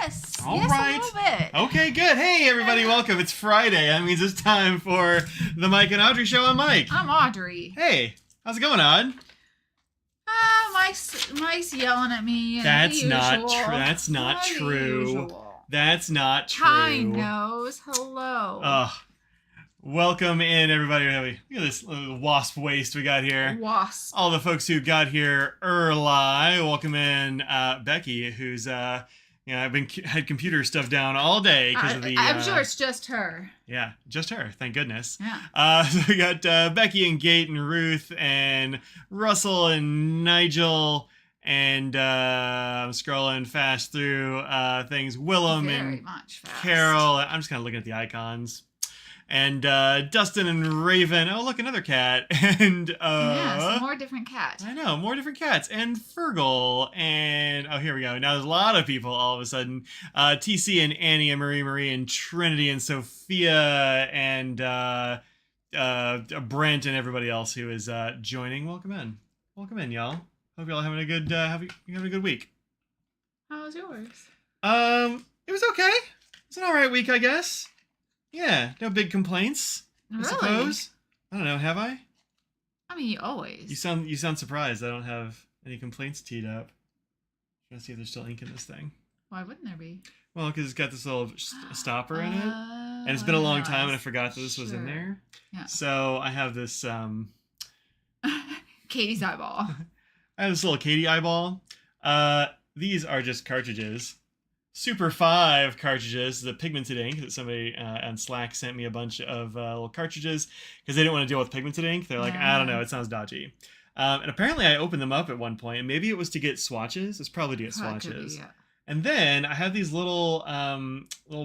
Yes. All yes, right. a little bit. Okay, good. Hey, everybody, welcome. It's Friday. That means it's time for the Mike and Audrey Show. I'm Mike. I'm Audrey. Hey, how's it going, Aud? Mike's yelling at me. That's not usual. true. That's not The true. usual. That's not true. Hi, Nose. Hello. Welcome in, everybody. Look at this little wasp waste we got here. Wasp. All the folks who got here early. Welcome in Becky, who's I've been had computer stuff down all day because of the. I'm sure it's just her. Yeah, just her. Thank goodness. Yeah. So we got Becky and Gate and Ruth and Russell and Nigel and I'm scrolling fast through things. Willem Very and much fast. Carol. I'm just kind of looking at the icons. And Dustin and Raven. Oh, look, another cat. And yes, more different cats. I know, more different cats. And Fergal. And oh, here we go. Now there's a lot of people all of a sudden. TC and Annie and Marie and Trinity and Sophia and Brent and everybody else who is joining. Welcome in, y'all. Hope y'all having a good having a good week. How was yours? It was okay. It's an all right week, I guess. Yeah, no big complaints. Really? I suppose. I don't know. Have I? I mean, you always. You sound surprised. I don't have any complaints teed up. Trying to see if there's still ink in this thing. Why wouldn't there be? Well, because it's got this little stopper in it, and it's been a long time, and I forgot that this was in there. Yeah. So I have this Katie's eyeball. I have this little Katie eyeball. These are just cartridges. Super 5 cartridges, the pigmented ink that somebody on Slack sent me a bunch of little cartridges because they didn't want to deal with pigmented ink. They're like, I don't know, it sounds dodgy. And apparently I opened them up at one point, and maybe it was to get swatches. It's probably to get swatches. Yeah. And then I have these little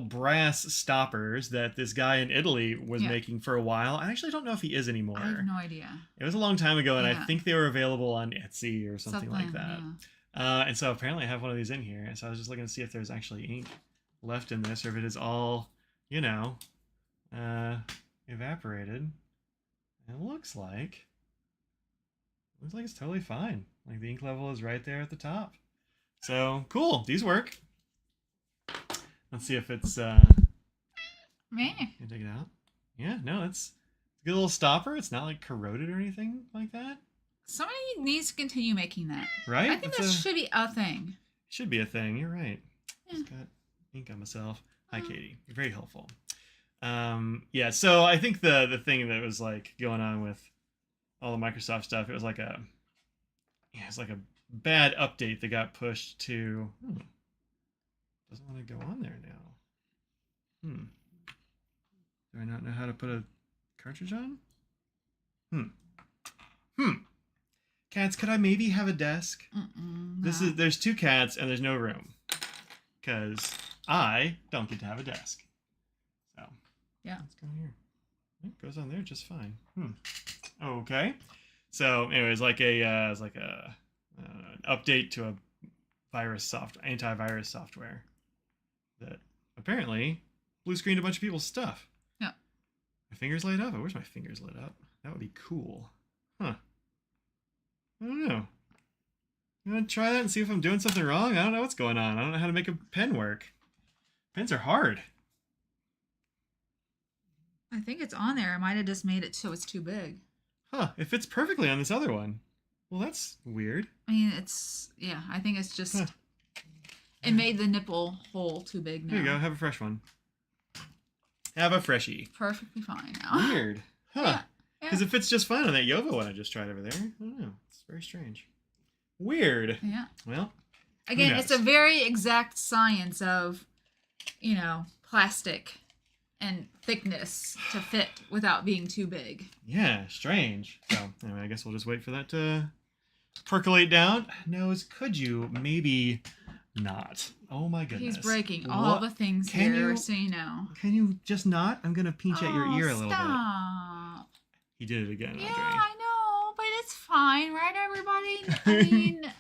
brass stoppers that this guy in Italy was making for a while. I actually don't know if he is anymore. I have no idea. It was a long time ago, and I think they were available on Etsy or something like that. Yeah. And so apparently I have one of these in here. And so I was just looking to see if there's actually ink left in this or if it is all, evaporated. And it looks like it's totally fine. Like the ink level is right there at the top. So cool. These work. Let's see if it's, Me. Can you take it out? Yeah, no, it's a good little stopper. It's not like corroded or anything like that. Somebody needs to continue making that. Right? I think that should be a thing. Should be a thing. You're right. Yeah. Just got ink on myself. Hi, Katie. You're very helpful. Yeah, so I think the thing that was like going on with all the Microsoft stuff, it was like a bad update that got pushed to doesn't want to go on there now. Do I not know how to put a cartridge on? Cats, could I maybe have a desk? No. There's 2 cats and there's no room. Because I don't get to have a desk. So yeah. Let's go here. It goes on there just fine. Okay. So anyways, an update to a antivirus software that apparently blue screened a bunch of people's stuff. Yeah. My fingers light up? I wish my fingers lit up. That would be cool. I don't know. You want to try that and see if I'm doing something wrong? I don't know what's going on. I don't know how to make a pen work. Pens are hard. I think it's on there. I might have just made it so it's too big. It fits perfectly on this other one. Well, that's weird. I mean, I think it's just, it made the nipple hole too big now. There you go. Have a fresh one. Have a freshie. Perfectly fine now. Weird. Because it fits just fine on that Yovo one I just tried over there. I don't know. It's very strange. Weird. Yeah. Well, again, it's a very exact science of, plastic and thickness to fit without being too big. Yeah, strange. So, anyway, I guess we'll just wait for that to percolate down. Nose, could you maybe not? Oh my goodness. He's breaking all the things here, so you know. Can you just not? I'm going to pinch at your ear a little bit. Stop. He did it again, Yeah, Audrey. I know, but it's fine, right, everybody? I mean,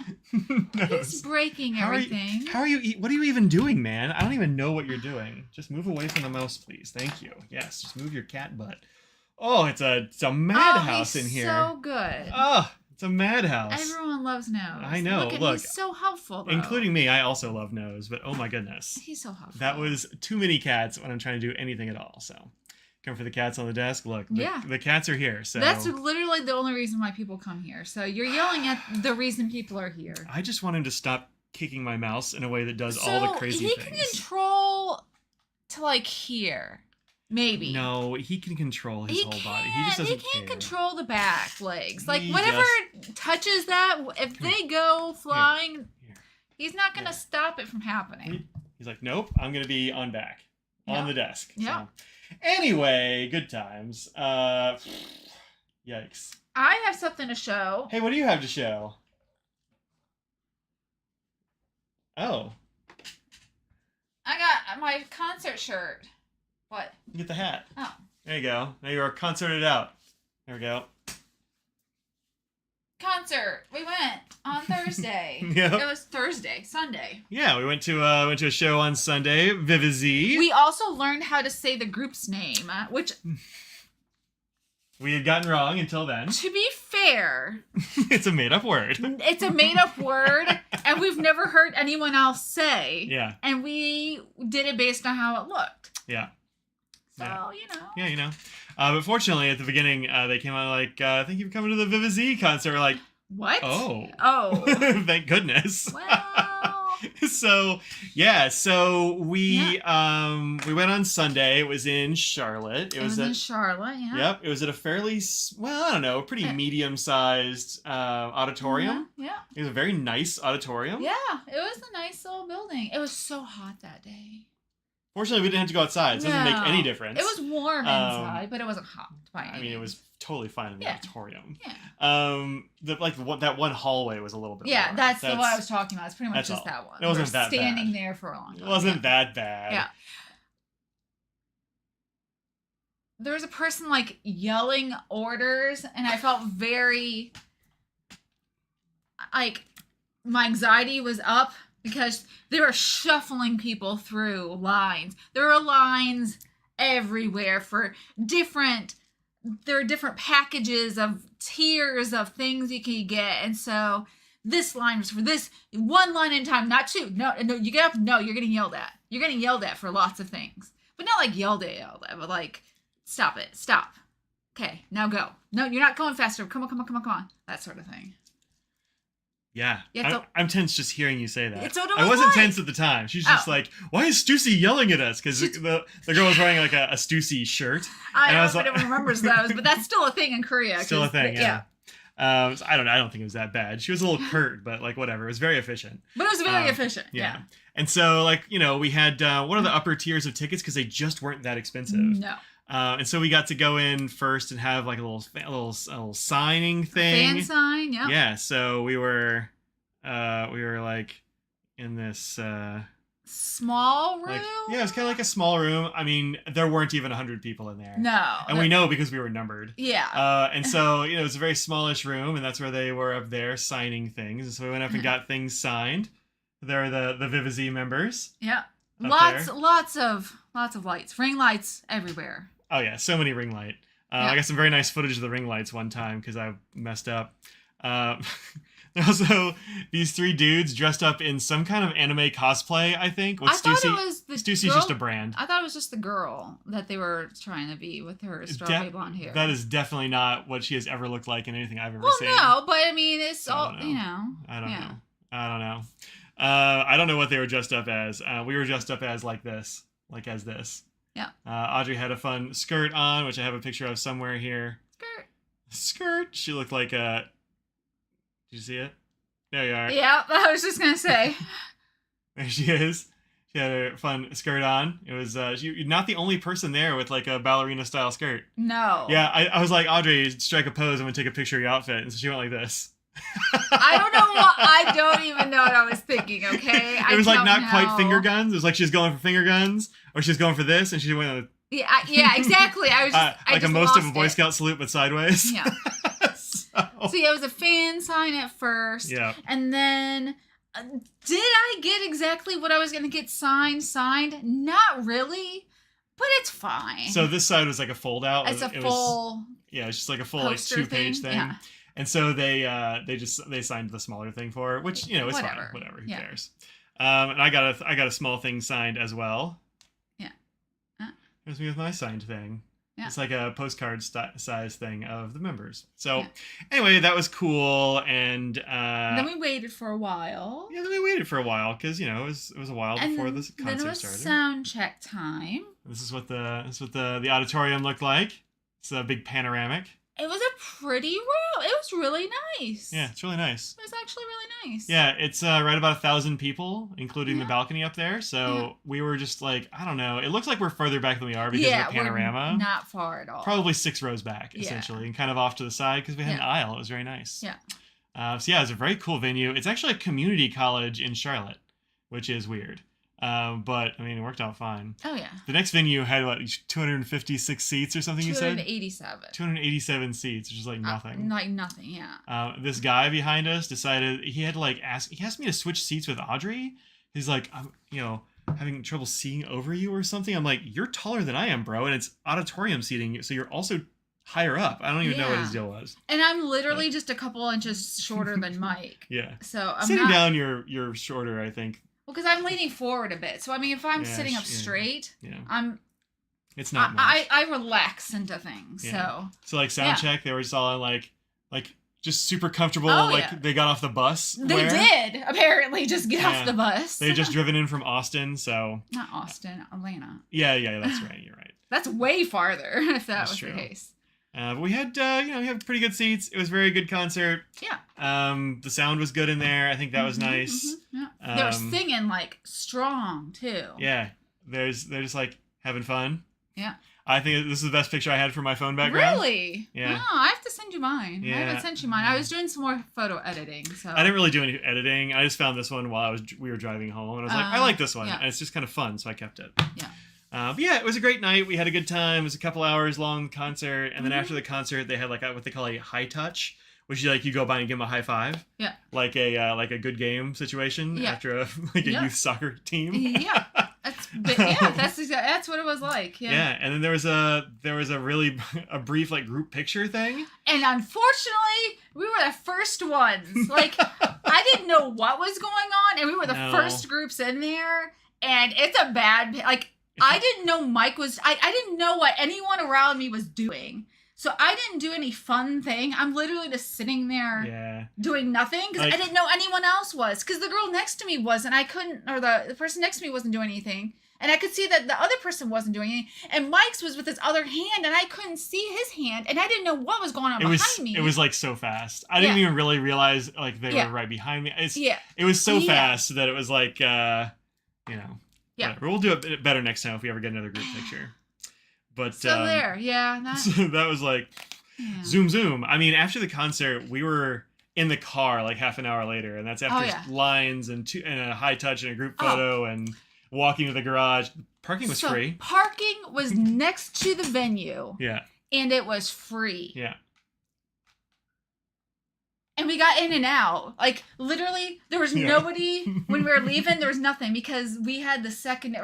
he's breaking everything. What are you even doing, man? I don't even know what you're doing. Just move away from the mouse, please. Thank you. Yes, just move your cat butt. Oh, it's a madhouse in here. So good. Oh, It's a madhouse. Everyone loves Nose. I know. Look, he's so helpful, though. Including me. I also love Nose, but oh my goodness. He's so helpful. That was too many cats when I'm trying to do anything at all, so. Come for the cats on the desk. Look, the cats are here. So that's literally the only reason why people come here. So you're yelling at the reason people are here. I just want him to stop kicking my mouse in a way that does all the crazy things. He can control to like here. Maybe. No, he can control his whole body. He just doesn't He can't care. control the back legs. Like, whatever touches that, if they go flying, he's not going to stop it from happening. He's like, nope, I'm going to be on back. On the desk. Yeah. So. Anyway, good times. Yikes. I have something to show. Hey, what do you have to show? Oh. I got my concert shirt. What? Get the hat. Oh. There you go. Now you are concerted out. There we go. Concert. We went on Thursday. Yep. It was Sunday. Yeah, we went to a show on Sunday, Vivizy. We also learned how to say the group's name, which we had gotten wrong until then. To be fair, it's a made-up word. It's a made-up word, and we've never heard anyone else say. Yeah. And we did it based on how it looked. Yeah. So, you know. Yeah, you know. But fortunately, at the beginning, they came out like, thank you for coming to the Vivizy concert. We're like, what? Oh. Thank goodness. Well. So we went on Sunday. It was in Charlotte. It was in Charlotte, yeah. Yep. It was at a fairly, I don't know, pretty medium-sized auditorium. Yeah. It was a very nice auditorium. Yeah, it was a nice little building. It was so hot that day. Fortunately, we didn't have to go outside. So it doesn't make any difference. It was warm inside, but it wasn't hot by any means. It was totally fine in the auditorium. Yeah. That one hallway was a little bit. Yeah, that's what I was talking about. It's pretty much just that one. It wasn't that standing bad. there for a long time. It wasn't that bad. Yeah. There was a person like yelling orders, and I felt very like my anxiety was up because they were shuffling people through lines. There were lines everywhere for different packages of tiers of things you can get. And so this line was for this one line in time, not two. No, you get up. No, you're getting yelled at. You're getting yelled at for lots of things, but not like yelled at, but like, stop it. Stop. Okay, now go. No, you're not going faster. Come on. That sort of thing. Yeah, I'm tense just hearing you say that. I wasn't tense at the time. She's just like, why is Stussy yelling at us? Because the girl was wearing like a Stussy shirt. I don't know if anyone remembers those, but that's still a thing in Korea. Still a thing, yeah. So I don't know. I don't think it was that bad. She was a little curt, but like whatever. It was very efficient. But it was very efficient, yeah. And so like, we had one of the upper tiers of tickets because they just weren't that expensive. No. And so we got to go in first and have like a little signing thing. Fan sign, yeah. Yeah, so we were like in this small room. It was kind of like a small room. I mean, there weren't even 100 people in there. No. And we know because we were numbered. Yeah. And so, it was a very smallish room, and that's where they were up there signing things. And so we went up and got things signed. They're the Vivizy members. Yeah. Lots of lights. Ring lights everywhere. Oh yeah, so many ring light. I got some very nice footage of the ring lights one time because I messed up. Also, these three dudes dressed up in some kind of anime cosplay, I think. I thought it was the Stussy's girl, just a brand. I thought it was just the girl that they were trying to be with her strawberry blonde hair. That is definitely not what she has ever looked like in anything I've ever seen. Well, no, but I mean, it's all, I don't know. I don't know. I don't know what they were dressed up as. We were dressed up as this. Yeah. Audrey had a fun skirt on, which I have a picture of somewhere here. Skirt. She looked like a... Did you see it? There you are. Yeah, I was just going to say. There she is. She had a fun skirt on. It was you're not the only person there with like a ballerina style skirt. No. Yeah, I was like, Audrey, strike a pose. I'm going to take a picture of your outfit. And so she went like this. I don't even know what I was thinking, okay? It was like not quite finger guns. It was like she was going for finger guns, or she was going for this, and she went... Yeah, exactly. I was just... like a most of a Boy Scout salute, but sideways. Yeah. So yeah, it was a fan sign at first. Yeah. And then, did I get exactly what I was going to get signed? Not really, but it's fine. So this side was like a fold out. It's a full... Yeah, it's just like a full like 2-page thing. Yeah. And so they signed the smaller thing for her, which it's fine. Whatever, who cares? And I got a small thing signed as well. Yeah. Here's me with my signed thing. Yeah. It's like a postcard size thing of the members. So anyway, that was cool. And then we waited for a while. Yeah, then we waited for a while because it was a while before this concert then it was started. Sound check time. This is what the auditorium looked like. It's a big panoramic. It was a pretty room. It was really nice. Yeah, it's really nice. It was actually really nice. Yeah, it's right about 1,000 people, including the balcony up there. So we were just like, I don't know. It looks like we're further back than we are because of the panorama. We're not far at all. Probably 6 rows back, essentially, and kind of off to the side because we had an aisle. It was very nice. Yeah. So yeah, it's a very cool venue. It's actually a community college in Charlotte, which is weird. But I mean, it worked out fine. Oh yeah. The next venue had 256 seats or something. 287. 287 seats, which is like nothing. Like nothing, yeah. This guy behind us decided he had to he asked me to switch seats with Audrey. He's like, I'm having trouble seeing over you or something. I'm like, you're taller than I am, bro, and it's auditorium seating, so you're also higher up. I don't even know what his deal was. And I'm literally just a couple inches shorter than Mike. Yeah. So I'm sitting down, you're shorter, I think. Well, because I'm leaning forward a bit. So, I mean, if I'm sitting up straight, it's not much. I relax into things, So, like, sound check, they were just all like just super comfortable. They got off the bus. They did, apparently, just get off the bus. They had just driven in from Austin, so... Not Austin, Atlanta. Yeah, that's right. You're right. That's way farther, if that's true. The case. But we had, we had pretty good seats. It was a very good concert. Yeah. The sound was good in there. I think that was nice. Yeah. They were singing, like, strong, too. Yeah. They're just, like, having fun. Yeah. I think this is the best picture I had for my phone background. Really? Yeah. Oh, I have to send you mine. Yeah. I haven't sent you mine. I was doing some more photo editing, so. I didn't really do any editing. I just found this one while we were driving home, and I was like, I like this one. And it's just kind of fun, so I kept it. Yeah. But yeah, it was a great night. We had a good time. It was a couple hours long concert, and then after the concert, they had what they call a high touch, which is you go by and give them a high five. Yeah. Like a good game situation after a youth soccer team. Yeah. That's what it was like. Yeah. Yeah, and then there was a really brief group picture thing. And unfortunately, we were the first ones. Like I didn't know what was going on, and we were the first groups in there. And it's a bad I didn't know Mike was. I didn't know what anyone around me was doing. So I didn't do any fun thing. I'm literally just sitting there doing nothing because I didn't know anyone else was. Because the girl next to me wasn't. I couldn't, or the person next to me wasn't doing anything. And I could see that the other person wasn't doing anything. And Mike's was with his other hand, and I couldn't see his hand. And I didn't know what was going on behind me. It was so fast. I didn't even really realize they were right behind me. It was so fast that it was Yeah. Whatever. We'll do it better next time if we ever get another group picture. But so that was zoom. I mean, after the concert, we were in the car half an hour later, and that's after lines and a high touch and a group photo and walking to the garage. Parking was free. Parking was next to the venue. Yeah. And it was free. Yeah. And we got in and out. Literally, there was nobody when we were leaving. There was nothing because we had the second,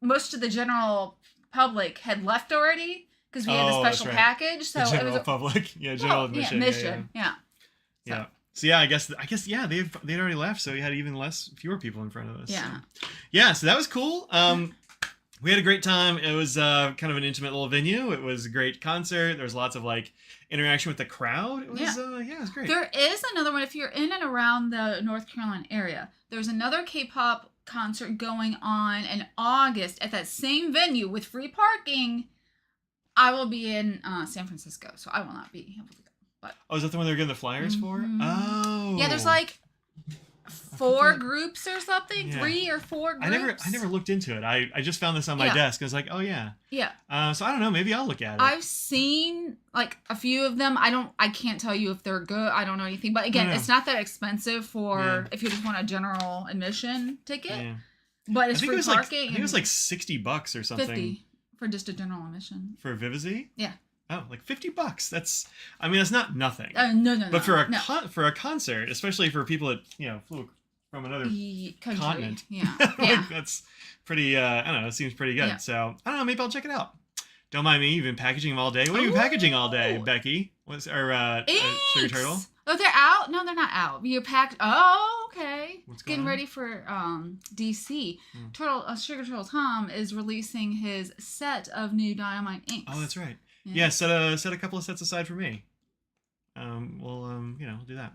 most of the general public had left already because we had the special package. So the general public, general admission. Yeah. So I guess they'd already left, so we had even fewer people in front of us. Yeah. So that was cool. We had a great time. It was kind of an intimate little venue. It was a great concert. There was lots of interaction with the crowd. It was it was great. There is another one if you're in and around the North Carolina area. There's another K-pop concert going on in August at that same venue with free parking. I will be in San Francisco, so I will not be able to go. But is that the one they're getting the flyers for? Oh. Yeah, there's 4 groups or something, 3 or 4 groups. I never looked into it. I just found this on my desk. I was like, oh yeah. Yeah. So I don't know. Maybe I'll look at it. I've seen a few of them. I can't tell you if they're good. I don't know anything. But again, it's not that expensive for if you just want a general admission ticket. Yeah. But it's free parking. I think it was $60 or something. 50 for just a general admission. For Vivizy? Yeah. Oh, $50. That's not nothing. No. But for a concert, especially for people that flew from another continent, that's pretty. I don't know. It seems pretty good. Yeah. So I don't know. Maybe I'll check it out. Don't mind me. You've been packaging them all day. What are you packaging all day, Becky? Sugar Turtle? Oh, they're out? No, they're not out. You packed. Oh, okay. What's going Getting on? ready for DC. Hmm. Sugar Turtle Tom is releasing his set of new Dynamite inks. Oh, that's right. Yeah. Set a couple of sets aside for me. We'll do that.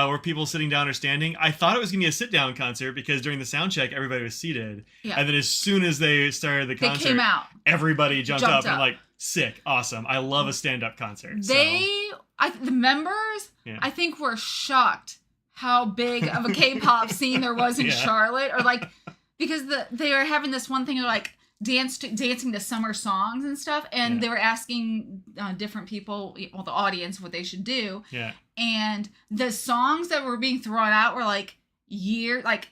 Were people sitting down or standing? I thought it was gonna be a sit down concert because during the sound check everybody was seated, Yeah. and then as soon as they started the concert, They came out. everybody jumped up. And I'm like, sick, awesome. I love a stand up concert. The members, Yeah. I think, were shocked how big of a K-pop scene there was in Yeah. Charlotte, or like because they were having this one thing of like dancing to summer songs and stuff, and Yeah. they were asking different people, well, the audience, what they should do. Yeah. And the songs that were being thrown out were like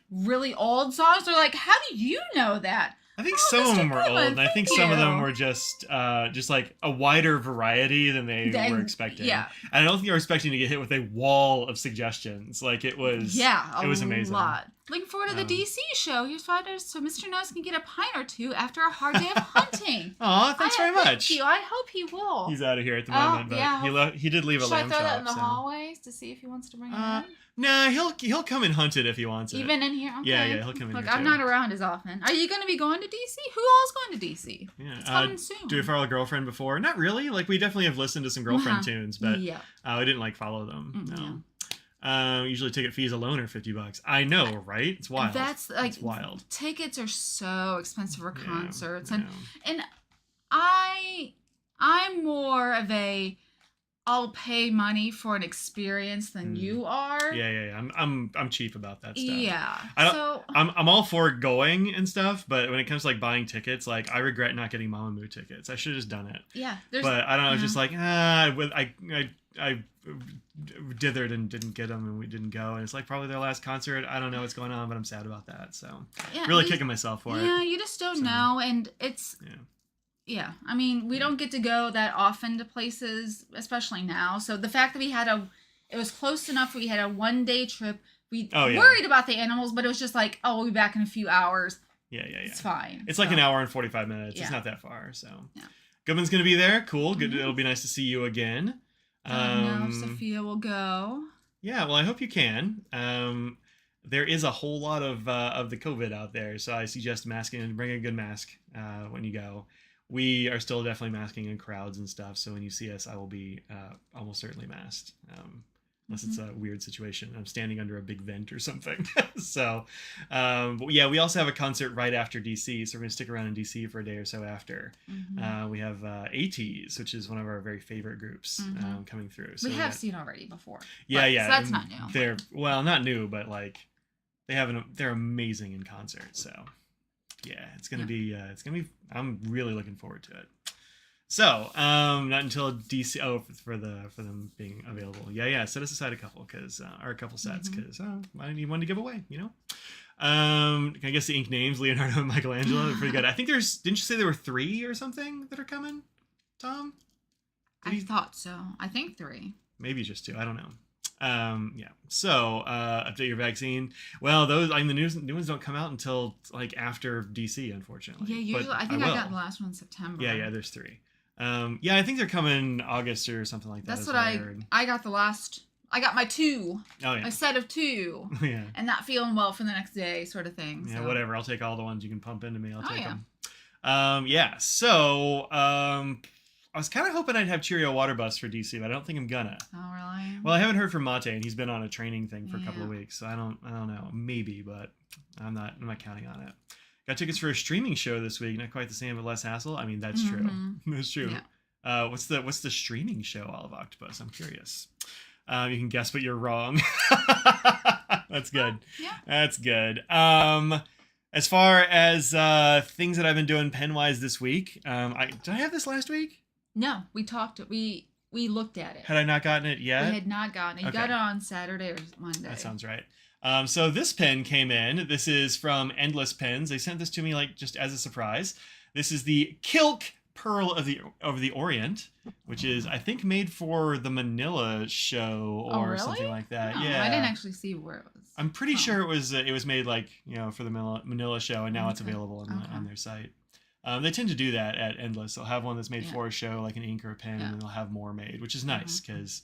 really old songs. They're like, how do you know that? I think Oh, some of Mr. them were old, Goodman, and I think thank some of them you. were just like a wider variety than they were expecting. Yeah. And I don't think they were expecting to get hit with a wall of suggestions. Like it was. Yeah, it was amazing. Lot. Looking forward to the DC show. Here's fighters so Mr. Nose can get a pint or two after a hard day of hunting. Aw, thanks very much. Thank you. I hope he will. He's out of here at the moment, but yeah. he did leave a Should I lamb throw chop. that in the so. hallways to see if he wants to bring it in? Nah, he'll come and hunt it if he wants it. Even in here? Okay. Yeah, he'll come in Look, here I'm too. not around as often. Are you going to be going to DC? Who all is going to DC? Yeah, It's coming soon. Do we follow Girlfriend before? Not really. Like we definitely have listened to some Girlfriend tunes, but yeah. I didn't like follow them. No. Yeah. Usually ticket fees alone are $50. I know, right? It's wild. That's like it's wild. Tickets are so expensive for concerts, yeah. and I'm more of a I'll pay money for an experience than you are. Yeah. I'm cheap about that stuff. Yeah. I'm all for going and stuff, but when it comes to like buying tickets, like I regret not getting Mamamoo tickets. I should have just done it. Yeah. But I don't know. It's just like I dithered and didn't get them, and we didn't go. And it's like probably their last concert. I don't know what's going on, but I'm sad about that. So really kicking myself for it. Yeah, you just don't know, and it's. Yeah, I mean, we don't get to go that often to places, especially now. So the fact that it was close enough. We had a 1-day trip. We worried about the animals, but it was just like, oh, we'll be back in a few hours. Yeah. It's fine. It's like an hour and 45 minutes. Yeah. It's not that far. So Goodman's going to be there. Cool. Good. It'll be nice to see you again. I don't know if Sophia will go. Yeah, well, I hope you can. There is a whole lot of the COVID out there, so I suggest masking and bring a good mask when you go. We are still definitely masking in crowds and stuff, so when you see us, I will be almost certainly masked, unless it's a weird situation. I'm standing under a big vent or something. So, but yeah, we also have a concert right after DC, so we're going to stick around in DC for a day or so after. We have ATs, which is one of our very favorite groups coming through. So we have seen already before. Yeah. So that's not new. They're, well, not new, but like they're amazing in concert, so... Yeah, it's gonna be. I'm really looking forward to it. So, not until DC. Oh, for them being available. Yeah. Set us aside a couple or a couple sets because I need one to give away. You know. I guess the ink names Leonardo and Michelangelo are pretty good. I think didn't you say there were 3 or something that are coming, Tom? I thought so. I think 3. Maybe just 2. I don't know. So update your vaccine. Well, those the new ones don't come out until like after DC, unfortunately. Yeah, usually I think I got the last one in September. Yeah, there's 3. I think they're coming August or something like that. That's what I got I got my 2. Oh yeah. A set of 2. Yeah. And not feeling well for the next day, sort of thing. Yeah, so. Whatever. I'll take all the ones you can pump into me. I'll take them. I was kind of hoping I'd have Cheerio Water Bus for DC, but I don't think I'm gonna. Oh, really? Well, I haven't heard from Mate, and he's been on a training thing for a couple of weeks, so I don't know. Maybe, but I'm not counting on it. Got tickets for a streaming show this week. Not quite the same, but less hassle. I mean, that's true. That's true. Yeah. What's the streaming show, Olive Octopus? I'm curious. You can guess, but you're wrong. That's good. Yeah. That's good. As far as things that I've been doing pen-wise this week, did I have this last week? No, we talked. We looked at it. Had I not gotten it yet? We had not gotten it. You got it on Saturday or Monday. That sounds right. So this pen came in. This is from Endless Pens. They sent this to me like just as a surprise. This is the Kilk Pearl of the Orient, which is I think made for the Manila show or something like that. Oh, yeah, I didn't actually see where it was. I'm pretty sure it was made like for the Manila show, and now it's available on their site. They tend to do that at Endless. They'll have one that's made for a show, like an ink or a pen, and then they'll have more made, which is nice because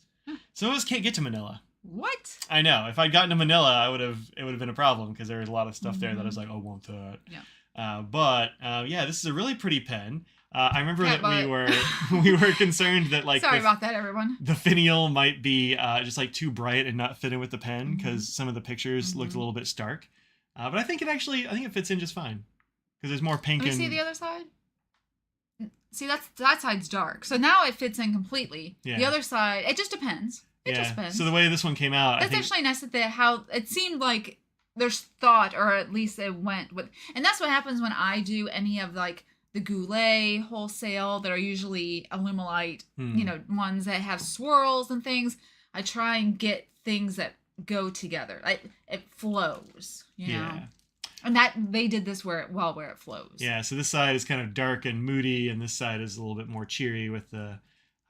Some of us can't get to Manila. What? I know. If I'd gotten to Manila, it would have been a problem because there was a lot of stuff there that I was like, I want that. Yeah. But yeah, this is a really pretty pen. I remember Cat that butt. we were concerned that like Sorry about that, everyone. the finial might be just like too bright and not fit in with the pen because some of the pictures looked a little bit stark. But I think it fits in just fine because there's more pink. Let me see the other side. See, that side's dark, so now it fits in completely. Yeah. The other side, it just depends. It just depends. So the way this one came out, that's actually nice that how it seemed like there's thought, or at least it went with, and that's what happens when I do any of like the Goulet wholesale that are usually Alumilite, ones that have swirls and things. I try and get things that go together. It flows, you know. And that they did this where it flows. Yeah, so this side is kind of dark and moody, and this side is a little bit more cheery with the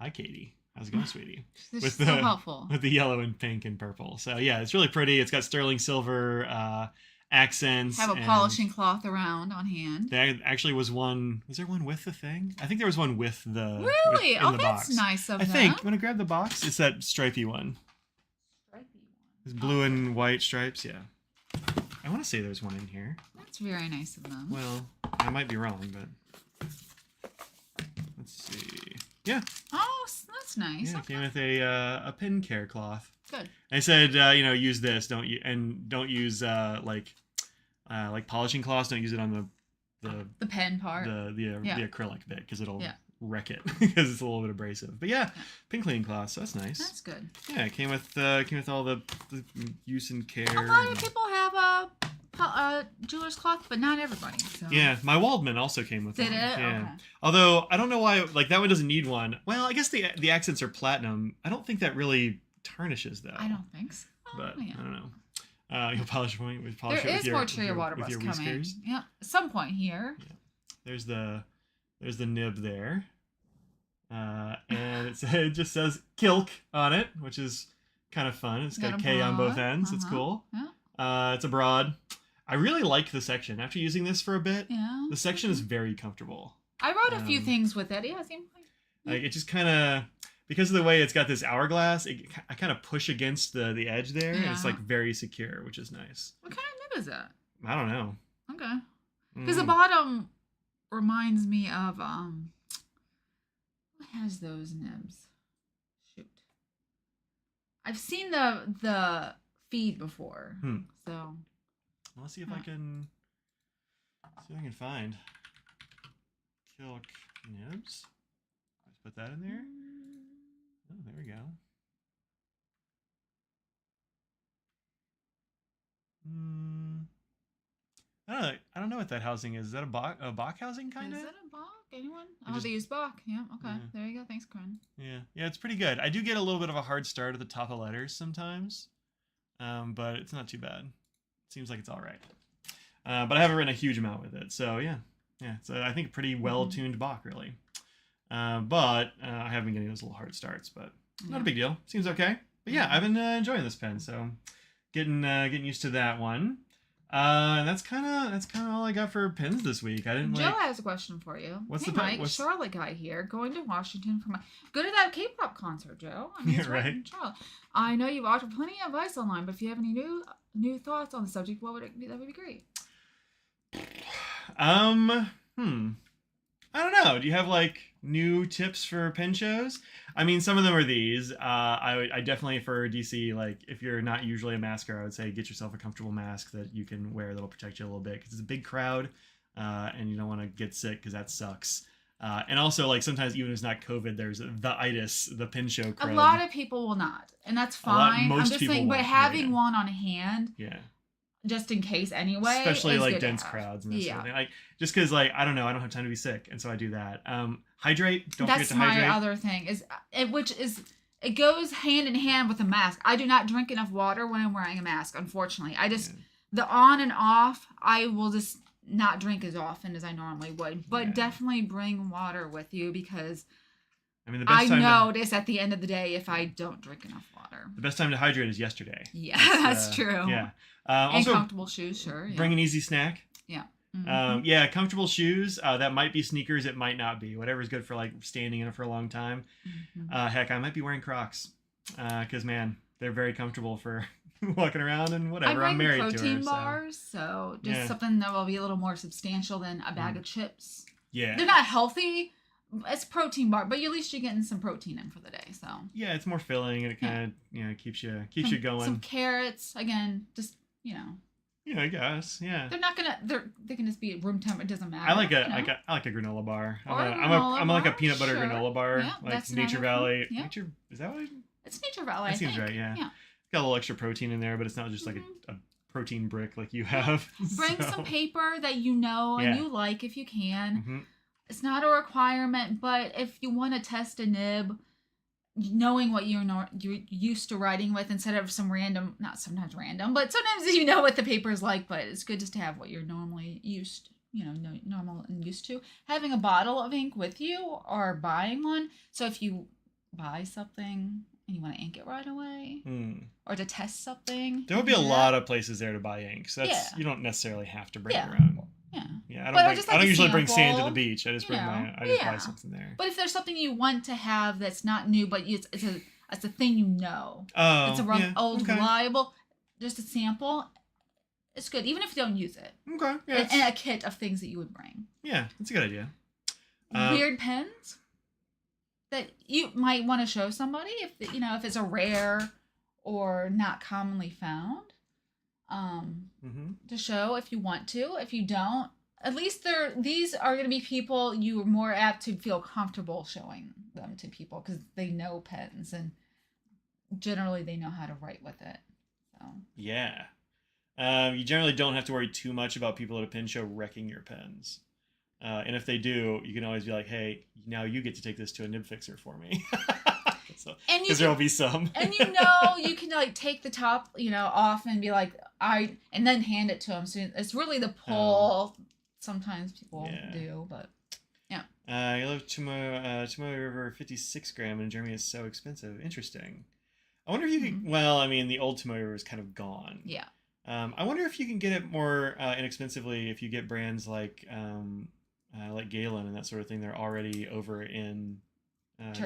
hi Katie. How's it going, sweetie? This is so helpful. With the yellow and pink and purple. So yeah, it's really pretty. It's got sterling silver accents. Have a polishing cloth around on hand. There actually was one. Was there one with the thing? I think there was one with the. Really? In the that's box. Nice of them. I think. I'm gonna grab the box. It's that stripy one. It's blue and white stripes. Yeah. I want to say there's one in here. That's very nice of them. Well, I might be wrong, but let's see. Yeah. Oh, that's nice. Yeah, it came with a pin care cloth. Good. I said, use this, don't use like polishing cloths. Don't use it on the pen part. The acrylic bit because it'll wreck it because it's a little bit abrasive. But yeah, pin cleaning cloth. So that's nice. That's good. Yeah, it came with all the use and care. A lot of people have a jeweler's cloth, but not everybody. So. Yeah, my Waldman also came with Did one. it? Yeah. Okay. Although I don't know why, like that one doesn't need one. Well, I guess the accents are platinum. I don't think that really tarnishes though. I don't think so. But I don't know. You'll polish it with there is more Trio water bus coming. Whiskers. Yeah, at some point here. Yeah. There's the nib there, and it just says Kilk on it, which is kind of fun. It's got a K on both ends. It's cool. Yeah. It's a broad. I really like the section. After using this for a bit, the section is very comfortable. I wrote a few things with it. Yeah, it seemed like it just kind of, because of the way it's got this hourglass, I kind of push against the edge there, and it's like very secure, which is nice. What kind of nib is that? I don't know. Okay. Because the bottom reminds me of what has those nibs? Shoot. I've seen the feed before. So let's see if I can find Kilk nibs. Let's put that in there. Oh, there we go. I don't know what that housing is. Is that a Bach housing kind of? Is that a Bach? Anyone? They use Bach. Yeah. Okay. Yeah. There you go. Thanks, Corinne. Yeah, it's pretty good. I do get a little bit of a hard start at the top of letters sometimes, but it's not too bad. Seems like it's all right. But I haven't written a huge amount with it, so yeah. It's I think a pretty well-tuned Bach, really. But I have been getting those little hard starts, but not a big deal. Seems okay. But yeah, I've been enjoying this pen, so getting used to that one. And that's kind of all I got for pins this week. I didn't. Joe has a question for you. What's hey, the Mike? Charlotte guy here, going to Washington for go to that K-pop concert, Joe. I mean, right. In Charlotte. I know you've offered plenty of advice online, but if you have any new thoughts on the subject, that would be great. I don't know. Do you have like new tips for pen shows? I mean, some of them are these. I definitely, for DC, like if you're not usually a masker, I would say get yourself a comfortable mask that you can wear that'll protect you a little bit because it's a big crowd, and you don't want to get sick because that sucks. And also, like sometimes even if it's not COVID, there's the itis, the pen show crowd. A lot of people will not, and that's fine. I'm just saying, but having one on hand. Yeah. Just in case anyway. Especially like dense crowds and that sort of thing. Like just because like I don't know, I don't have time to be sick, and so I do that. Hydrate. Don't forget to hydrate. That's my other thing it goes hand in hand with a mask. I do not drink enough water when I'm wearing a mask, unfortunately. The on and off, I will just not drink as often as I normally would. But definitely bring water with you because I mean, the best time notice at the end of the day if I don't drink enough water. The best time to hydrate is yesterday. Yeah, that's true. Yeah. And also, comfortable shoes, sure. Yeah. Bring an easy snack. Yeah. Mm-hmm. Comfortable shoes. That might be sneakers. It might not be. Whatever's good for like standing in it for a long time. Mm-hmm. Heck, I might be wearing Crocs. Because man, they're very comfortable for walking around and I whatever. I'm bring married to protein her, so bars, so just yeah, something that will be a little more substantial than a bag of chips. yeah, They're not healthy. It's a protein bar, but at least you're getting some protein in for the day. So yeah. It's more filling and it kind of keeps you going. some carrots again, just you know. Yeah, I guess. Yeah. They're not gonna. They can just be room temp. It doesn't matter. I like you know? I like a granola bar. Or a granola I'm like a bar, peanut butter sure. granola bar, Yeah, like that's Nature another Valley. Yeah. Nature is that what? It's Nature Valley. That I seems think. right. Yeah. Yeah. Got a little extra protein in there, but it's not just like a protein brick like you Yeah. have. Bring so. some paper that you know and Yeah. you like if you can. Mm-hmm. It's not a requirement, but if you want to test a nib, knowing what you're used to writing with instead of some random, not sometimes random, but sometimes you know what the paper is like, but it's good just to have what you're normally used, normal and used to. Having a bottle of ink with you or buying one. So if you buy something and you want to ink it right away or to test something, there would be a lot of places there to buy ink, so that's you don't necessarily have to bring it around. Yeah. Yeah, I don't usually bring sample, sand to the beach. I just buy something there. But if there's something you want to have that's not new, but it's a thing you know. Oh, it's a old reliable, just a sample. It's good, even if you don't use it. Okay. Yeah, and a kit of things that you would bring. Yeah, that's a good idea. Weird pens that you might want to show somebody if it's a rare or not commonly found. To show if you want to. If you don't, at least these are going to be people you are more apt to feel comfortable showing them to people because they know pens and generally they know how to write with it. So yeah, you generally don't have to worry too much about people at a pen show wrecking your pens. And if they do, you can always be like, "Hey, now you get to take this to a nib fixer for me." Because there'll be some. And you can like take the top, off and be like, and then hand it to them. So it's really the pull. Sometimes people do, but yeah. You love Tomoe River 56 gram in Germany is so expensive. Interesting. I wonder if you could. Well, I mean, the old Tomoe River is kind of gone. Yeah. I wonder if you can get it more inexpensively if you get brands like Galen and that sort of thing. They're already over in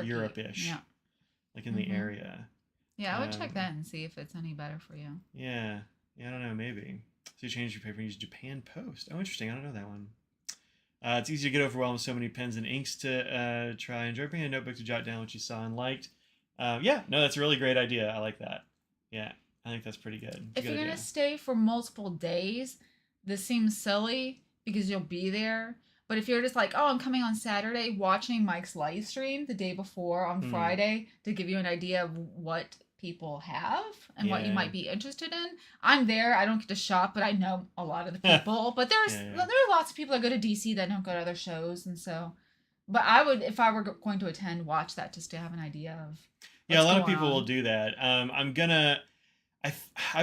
Europe-ish. Yeah. Like in the area. Yeah, I would check that and see if it's any better for you. Yeah. Yeah, I don't know, maybe. So you change your paper and use Japan Post. Oh, interesting. I don't know that one. It's easy to get overwhelmed with so many pens and inks to try. Enjoy bringing a notebook to jot down what you saw and liked. Yeah, no, that's a really great idea. I like that. Yeah, I think that's pretty good. If you're going to stay for multiple days, this seems silly because you'll be there. But if you're just like, oh, I'm coming on Saturday, watching Mike's live stream the day before on Friday to give you an idea of what people have and what you might be interested in. I'm there. I don't get to shop, but I know a lot of the people. But there are lots of people that go to DC that don't go to other shows, and so. But I would, if I were going to attend, watch that just to have an idea of. Yeah, a lot of people will do that. I've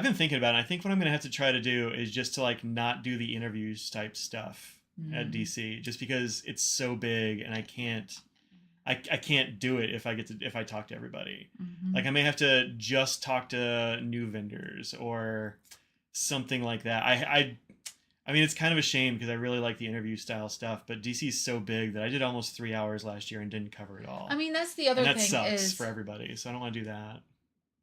been thinking about it. I think what I'm gonna have to try to do is just to like not do the interviews type stuff at DC, just because it's so big and I can't do it if I talk to everybody. Like I may have to just talk to new vendors or something like that. I mean, it's kind of a shame because I really like the interview style stuff, but DC is so big that I did almost 3 hours last year and didn't cover it all. I mean, that's the other thing. That sucks for everybody, so I don't want to do that.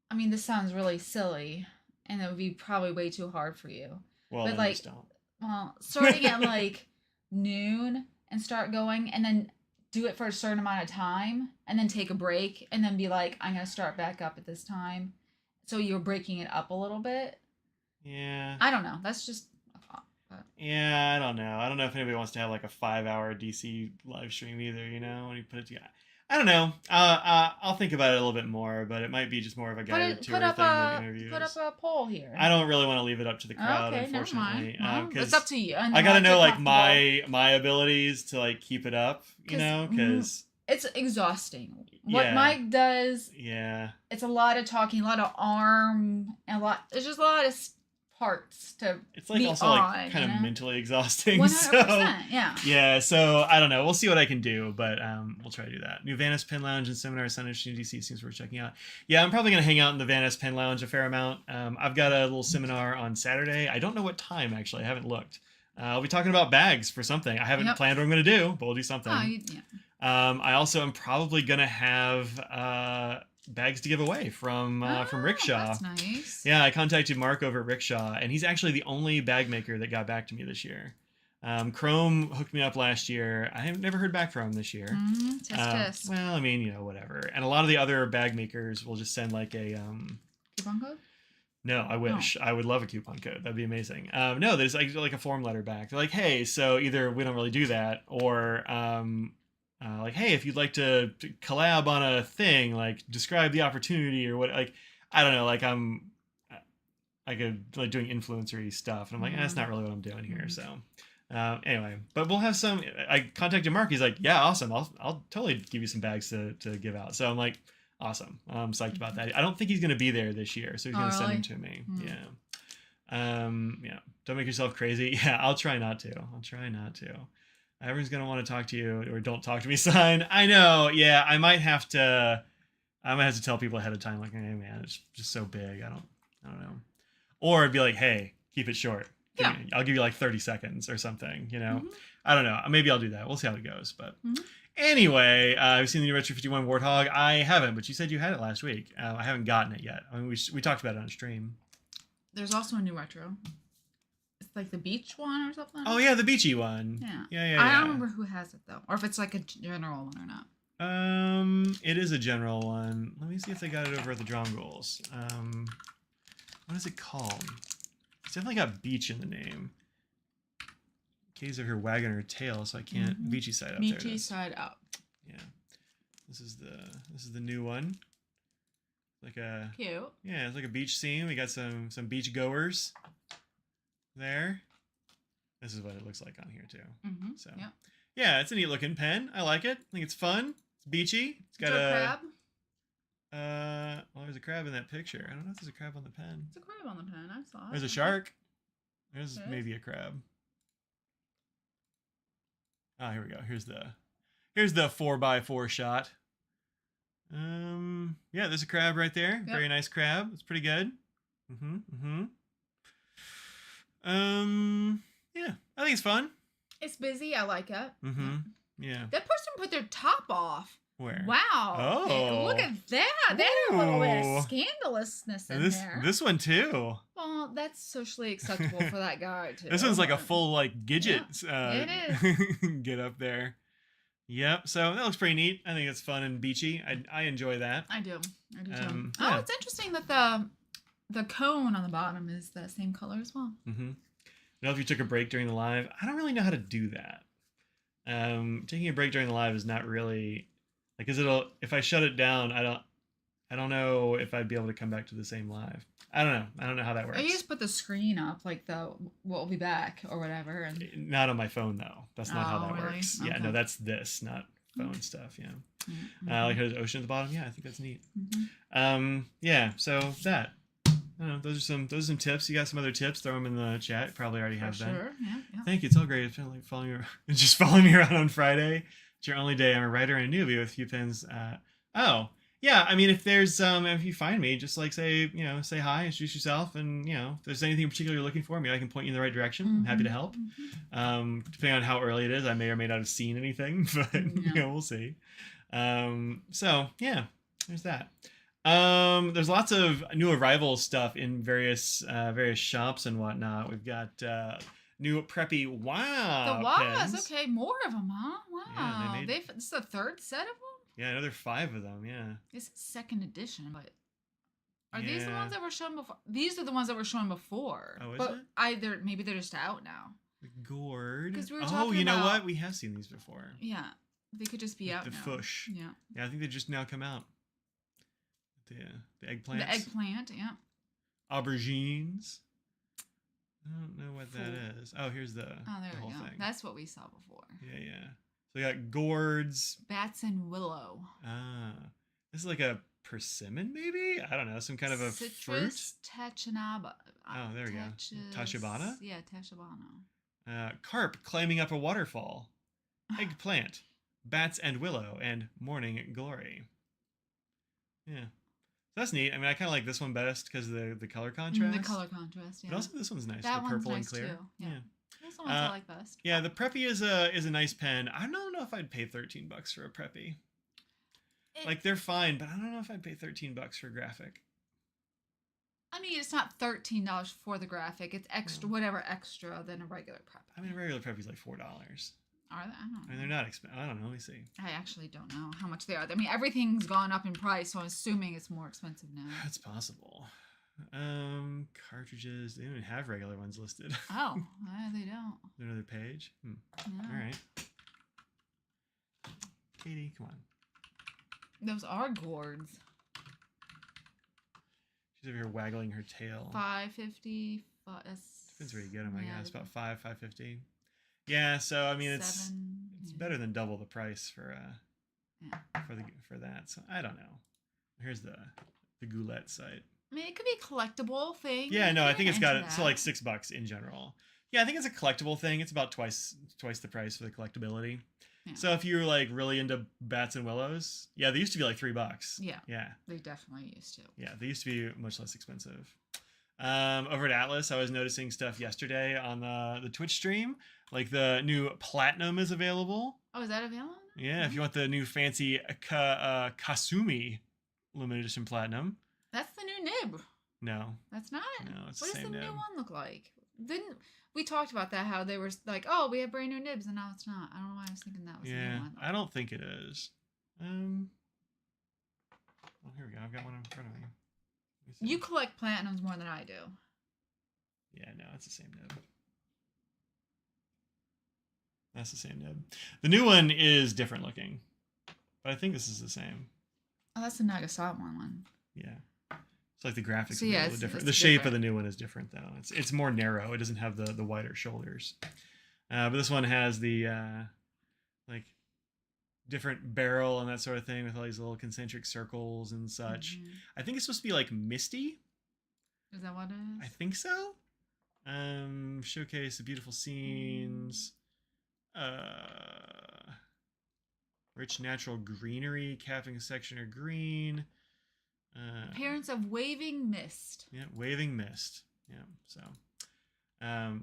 I mean, this sounds really silly, and it would be probably way too hard for you. Well, but then just don't. Well, starting at like noon and start going, and then do it for a certain amount of time, and then take a break, and then be like, I'm gonna start back up at this time. So you're breaking it up a little bit. Yeah. I don't know. That's just a thought. But. Yeah, I don't know. I don't know if anybody wants to have like a 5-hour DC live stream either. When you put it together. I don't know. I'll think about it a little bit more, but it might be just more of a guided tour thing than interviews. Put up a poll here. I don't really want to leave it up to the crowd, unfortunately. Never mind. Well, it's up to you. I gotta know like my abilities to like keep it up, because it's exhausting. What Mike does, it's a lot of talking, a lot of arm, and there's just a lot of parts to it's like be also on, like kind of mentally exhausting. 100%, so yeah, so I don't know, we'll see what I can do, but we'll try to do that. New Van Ness Pen Lounge and Seminar Center in DC seems worth checking out. Yeah, I'm probably gonna hang out in the Van Ness Pen Lounge a fair amount. I've got a little seminar on Saturday. I don't know what time, actually. I haven't looked. I'll be talking about bags for something. I haven't planned what I'm gonna do, but we'll do something. I also am probably gonna have bags to give away from Rickshaw. That's nice. Yeah, I contacted Mark over at Rickshaw, and he's actually the only bag maker that got back to me this year. Chrome hooked me up last year. I have never heard back from him this year. Test. Well, I mean, whatever. And a lot of the other bag makers will just send like a Coupon code? No, I wish. I would love a coupon code. That'd be amazing. No, there's like a form letter back. They're like, hey, so either we don't really do that, or like, hey, if you'd like to collab on a thing, like describe the opportunity or what. Like, I don't know. Like I'm like doing influencery stuff, and I'm like, that's not really what I'm doing here. So anyway, but we'll have some. I contacted Mark. He's like, yeah, awesome. I'll totally give you some bags to give out. So I'm like, awesome. I'm psyched about that. I don't think he's going to be there this year, so he's going to send them to me. Yeah. Don't make yourself crazy. Yeah, I'll try not to. Everyone's going to want to talk to you, or don't talk to me sign. I know. Yeah, I might have to tell people ahead of time, like, hey man, it's just so big. I don't know. Or it'd be like, hey, keep it short. Yeah. I'll give you like 30 seconds or something, I don't know. Maybe I'll do that. We'll see how it goes, but anyway, I've seen the new Retro 51 Warthog. I haven't, but you said you had it last week. I haven't gotten it yet. I mean, we talked about it on stream. There's also a new retro. It's like the beach one or something. Oh yeah, the beachy one. Yeah. I don't remember who has it though, or if it's like a general one or not. It is a general one. Let me see if they got it over at the Drum Goals. What is it called? It's definitely got beach in the name. Katie's over here wagging her tail, so I can't. Beachy side up. Beachy side up. Yeah. This is the new one. Like a cute. Yeah, it's like a beach scene. We got some beach goers there. This is what it looks like on here too. So yeah, it's a neat looking pen. I like it. I think it's fun. It's beachy. It's got a crab. Well, there's a crab in that picture. I don't know if there's a crab on the pen. It's a crab on the pen. I saw it. There's a shark. There's maybe a crab. Oh, here we go. Here's the 4x4 shot. Yeah, there's a crab right there. Yep. Very nice crab. It's pretty good. Yeah, I think it's fun. It's busy. I like it. Yeah. That person put their top off. Where? Wow. Oh. Look at that. That had a little bit of scandalousness in there. This one too. Well, that's socially acceptable for that guy too. This one's like a full like Gidget it is. get up there. Yep. So that looks pretty neat. I think it's fun and beachy. I enjoy that. I do too. Yeah. It's interesting that the cone on the bottom is the same color as well. Now, if you took a break during the live, I don't really know how to do that. Taking a break during the live is not really like, if I shut it down, I don't know if I'd be able to come back to the same live. I don't know how that works. Or you just put the screen up, like we'll be back or whatever. And not on my phone though. That's not how that really? works. Okay. Yeah, no, that's this, not phone stuff. Yeah. Like there's ocean at the bottom. Yeah, I think that's neat. Yeah. So that. I don't know, those are some tips. You got some other tips? Throw them in the chat. You probably already have them. Sure. Yeah. Thank you. It's all great. It's been like just following me around on Friday. It's your only day. I'm a writer and a newbie with a few pins. Oh, yeah. I mean, if there's if you find me, just like say hi, introduce yourself, and if there's anything in particular you're looking for, maybe I can point you in the right direction. I'm happy to help. Depending on how early it is, I may or may not have seen anything, but we'll see. So yeah, there's that. There's lots of new arrival stuff in various shops and whatnot. We've got new preppy pens. pens. Okay, more of them, huh? Wow. Yeah, This is the third set of them? Yeah, another 5 of them, yeah. This is second edition, but are these the ones that were shown before? These are the ones that were shown before. Oh, is but it? Maybe they're just out now. The gourd. Because we were oh, talking you know about, what? We have seen these before. Yeah, they could just be out the now. fush. Yeah. Yeah, I think they just now come out. The eggplants. The eggplant, yeah. Aubergines. I don't know what that is. Oh, here's the whole thing. That's what we saw before. Yeah. So we got gourds. Bats and willow. This is like a persimmon, maybe? I don't know. Some kind of a Citrus fruit. Tachinaba. Oh, there we go. Tachibana? Yeah, Tachibana. Carp climbing up a waterfall. Eggplant. Bats and willow. And morning glory. Yeah. That's neat. I mean, I kind of like this one best because of the color contrast. The color contrast, yeah. But also this one's nice. That the one's purple nice and clear. Too. Yeah. Those ones I like best. Yeah, the Preppy is a nice pen. I don't know if I'd pay $13 for a Preppy. Like, they're fine, but I don't know if I'd pay $13 for a graphic. I mean, it's not $13 for the graphic. It's extra, whatever extra than a regular prep. I mean, a regular preppy's like $4. Are they? I don't know. I mean, they're not expensive. I don't know. Let me see. I actually don't know how much they are. I mean, everything's gone up in price, so I'm assuming it's more expensive now. That's possible. Cartridges. They don't even have regular ones listed. Oh, they don't. Another page. No. All right. Katie, come on. Those are gourds. She's over here waggling her tail. $5.50. Depends where you get them, I guess. About $5.50. Yeah, so I mean, it's better than double the price for that. So I don't know. Here's the Goulet site. I mean, it could be a collectible thing. Yeah, no, I think it's got it. So like $6 in general. Yeah, I think it's a collectible thing. It's about twice the price for the collectability. Yeah. So if you're like really into bats and willows, yeah, they used to be like $3. Yeah. Yeah. They definitely used to. Yeah, they used to be much less expensive. Over at Atlas, I was noticing stuff yesterday on the Twitch stream. Like the new Platinum is available. Oh, is that available? Yeah, if you want the new fancy Kasumi limited edition Platinum. That's the new nib. No. That's not? No, it's what the same does the nib. new one look like? Didn't we talked about that, how they were like, oh, we have brand new nibs, and now it's not. I don't know why I was thinking that was the new one. I don't think it is. Oh, here we go. I've got one in front of me. You collect platinums more than I do. Yeah, no, it's the same nib. That's the same nib. The new one is different looking, but I think this is the same. Oh, that's the Nagasaki one. Yeah. It's like the graphics so are a little different. The shape of the new one is different though. It's more narrow. It doesn't have the wider shoulders. But this one has the like different barrel and that sort of thing with all these little concentric circles and such. Mm-hmm. I think it's supposed to be like misty. Is that what it is? I think so. Showcase the beautiful scenes. Rich natural greenery, capping a section of green. Appearance of waving mist. Yeah, waving mist. Yeah, so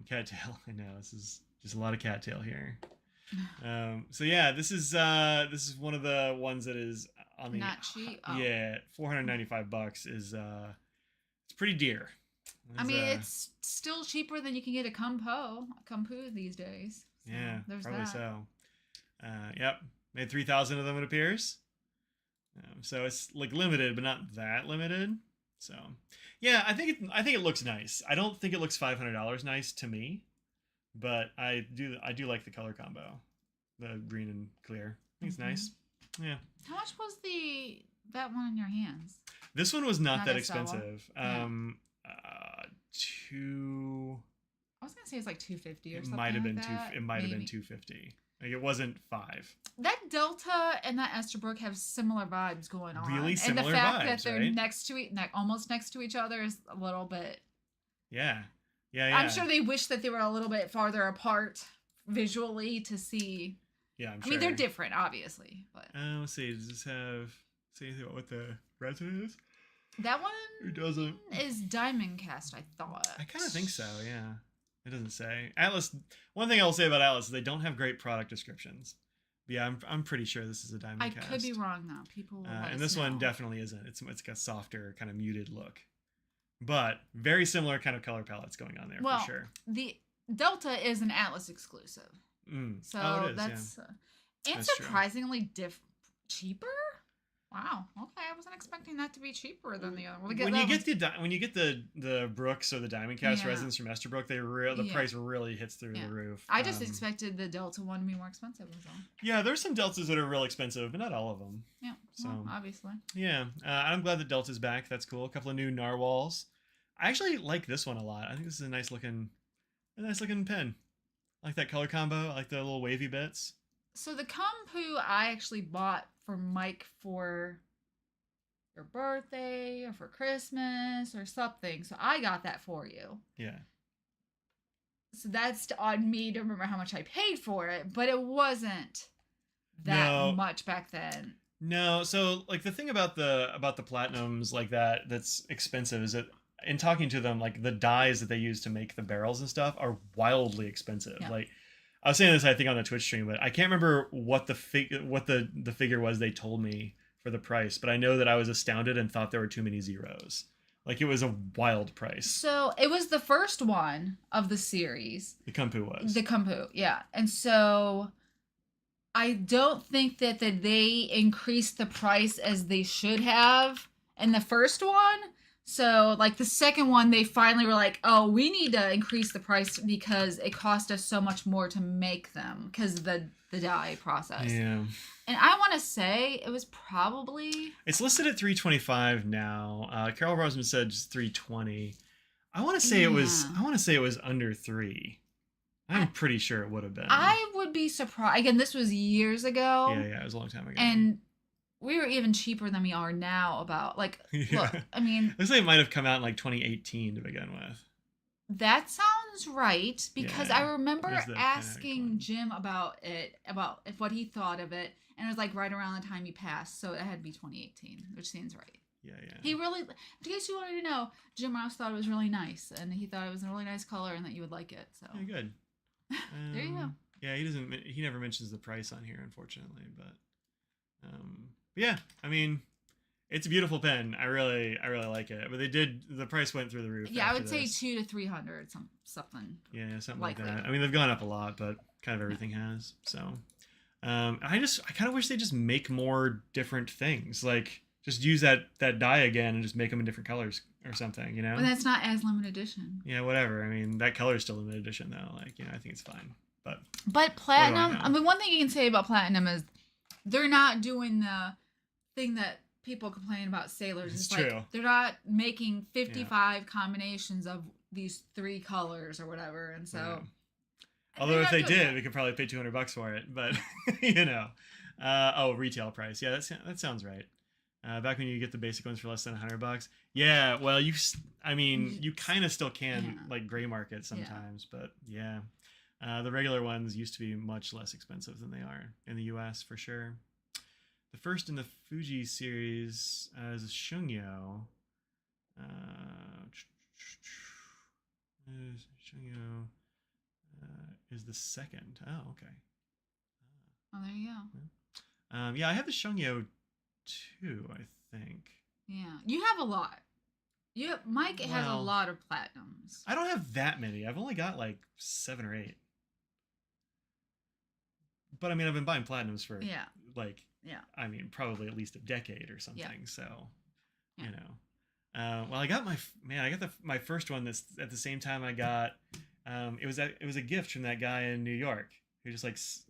cattail. I know this is just a lot of cattail here. So yeah, this is one of the ones that is on the not cheap. Oh. Yeah, $495 is it's pretty dear. I mean, it's still cheaper than you can get a Kumpu these days. So yeah, there's probably that. so. Yep, made 3,000 of them. It appears. So it's like limited, but not that limited. So yeah, I think it looks nice. I don't think it looks $500 nice to me, but I do like the color combo, the green and clear. I think it's nice. Yeah. How much was that one in your hands? This one was not that expensive. Yeah. I was gonna say it's like $250 or something. It might have been $250. Like it wasn't $5. That Delta and that Esterbrook have similar vibes going on. Really similar vibes, and the fact that they're right? next to almost next to each other is a little bit. Yeah. I'm sure they wish that they were a little bit farther apart visually to see. Yeah, I'm I sure. mean, they're different, obviously, but. Let's see. Does this have say anything about what the resin is? That one. It doesn't. Is diamond cast, I thought. I kind of think so. Yeah. It doesn't say. Atlas. One thing I will say about Atlas is they don't have great product descriptions. But yeah, I'm pretty sure this is a diamond cast. I could be wrong though. People will let and this us know. one definitely isn't. It's got a softer, kind of muted look, but very similar kind of color palettes going on there for sure. The Delta is an Atlas exclusive, so it is, that's and that's surprisingly cheaper. Wow. Okay, I wasn't expecting that to be cheaper than the other one. When you get the Brooks or the Diamond Cast resins from Esterbrook, the price really hits through the roof. I just expected the Delta one to be more expensive. Was all. Yeah, there's some Deltas that are real expensive, but not all of them. Yeah. So well, obviously. Yeah, I'm glad that Delta's back. That's cool. A couple of new narwhals. I actually like this one a lot. I think this is a nice looking pen. I like that color combo. I like the little wavy bits. So the Kumpu I actually bought for Mike for your birthday or for Christmas or something. So I got that for you. Yeah. So that's on me to remember how much I paid for it, but it wasn't that much back then. No, so like the thing about the platinums like that's expensive is that in talking to them, like the dyes that they use to make the barrels and stuff are wildly expensive. Yeah. Like I was saying this, I think, on the Twitch stream, but I can't remember what the figure was they told me for the price, but I know that I was astounded and thought there were too many zeros. Like, it was a wild price. So it was the first one of the series. The Kumpu was. The Kumpu, yeah. And so I don't think that they increased the price as they should have in the first one. So, like, the second one, they finally were like, oh, we need to increase the price because it cost us so much more to make them because of the dye process. Yeah. And I want to say it was probably... It's listed at $325 now. Carol Roseman said just $320. I want to say it was. I want to say it was under $3. I'm pretty sure it would have been. I would be surprised. Again, this was years ago. Yeah, it was a long time ago. And we were even cheaper than we are now about, like, look, I mean... Looks like it might have come out in, like, 2018 to begin with. That sounds right, because I remember asking Jim about if what he thought of it, and it was, like, right around the time he passed, so it had to be 2018, which seems right. Yeah. He really, in case you wanted to know, Jim Rouse thought it was really nice, and he thought it was a really nice color and that you would like it, so... Yeah, good. There you go. Yeah, he never mentions the price on here, unfortunately, but yeah, I mean, it's a beautiful pen. I really like it. But the price went through the roof. Yeah, I would say $200 to $300, something. Yeah, something likely. like that. I mean, they've gone up a lot, but kind of everything has. So, I kind of wish they just make more different things. Like, just use that dye again and just make them in different colors or something, you know? But that's not as limited edition. Yeah, whatever. I mean, that color is still limited edition though. Like, you know, I think it's fine. But platinum, I mean, one thing you can say about platinum is they're not doing the thing that people complain about sailors. It's like true. They're not making 55 combinations of these 3 colors or whatever, and so. Yeah. Although if they did, we could probably pay $200 for it. But you know, retail price. Yeah, that sounds right. Back when you get the basic ones for less than $100. Yeah, well, you kind of still can like gray market sometimes, but yeah. The regular ones used to be much less expensive than they are in the U.S. for sure. The first in the Fuji series is a Shungyo. Shungyo is the second. Oh, okay. Oh, there you go. Yeah, I have the Shungyo too, I think. Yeah, you have a lot. Mike has a lot of platinums. I don't have that many. I've only got like 7 or 8. But I mean, I've been buying platinums for I mean, probably at least a decade or something. Yeah. So, you know, well, I got my first one that's at the same time I got. It was a gift from that guy in New York who just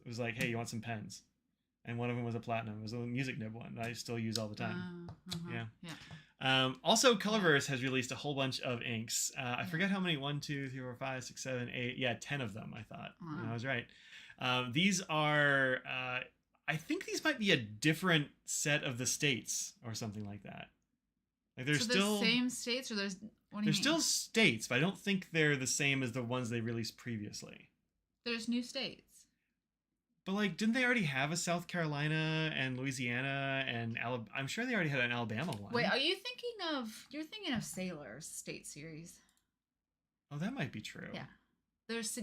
was like, hey, you want some pens? And one of them was a platinum. It was a music nib one that I still use all the time. Yeah. Also, Colorverse has released a whole bunch of inks. I forget how many. 1, 2, 3, 4, 5, 6, 7, 8. Yeah, 10 of them. I thought. And I was right. These are. I think these might be a different set of the states or something like that. Like they're still the same states, or there's. They're still states, but I don't think they're the same as the ones they released previously. There's new states. But like, didn't they already have a South Carolina and Louisiana and Alabama? I'm sure they already had an Alabama one. Wait, you're thinking of Sailor's state series? Oh, that might be true. Yeah, there's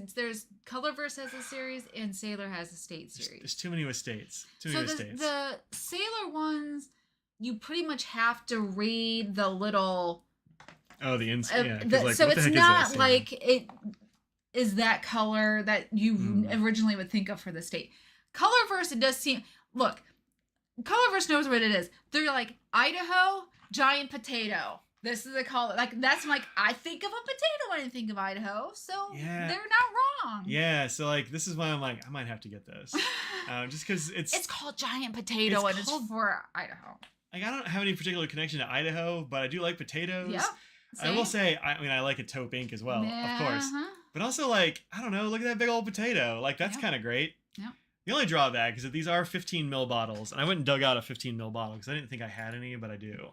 Colorverse has a series and Sailor has a state series. There's too many with states. The Sailor ones, you pretty much have to read the little. Oh, the inside. So it's not like it is that color that you originally would think of for the state. Colorverse, it does seem... Look, Colorverse knows what it is. They're like, Idaho, giant potato. This is a color. Like, that's like, I think of a potato when I think of Idaho, so they're not wrong. Yeah, so like, this is why I'm like, I might have to get this. Just because it's called giant potato and it's for Idaho. Like, I don't have any particular connection to Idaho, but I do like potatoes. Yeah. I will say, I like a taupe ink as well, of course. But also, like, I don't know, look at that big old potato. Like, that's kind of great. Yeah. The only drawback is that these are 15 ml bottles. And I went and dug out a 15 ml bottle because I didn't think I had any, but I do,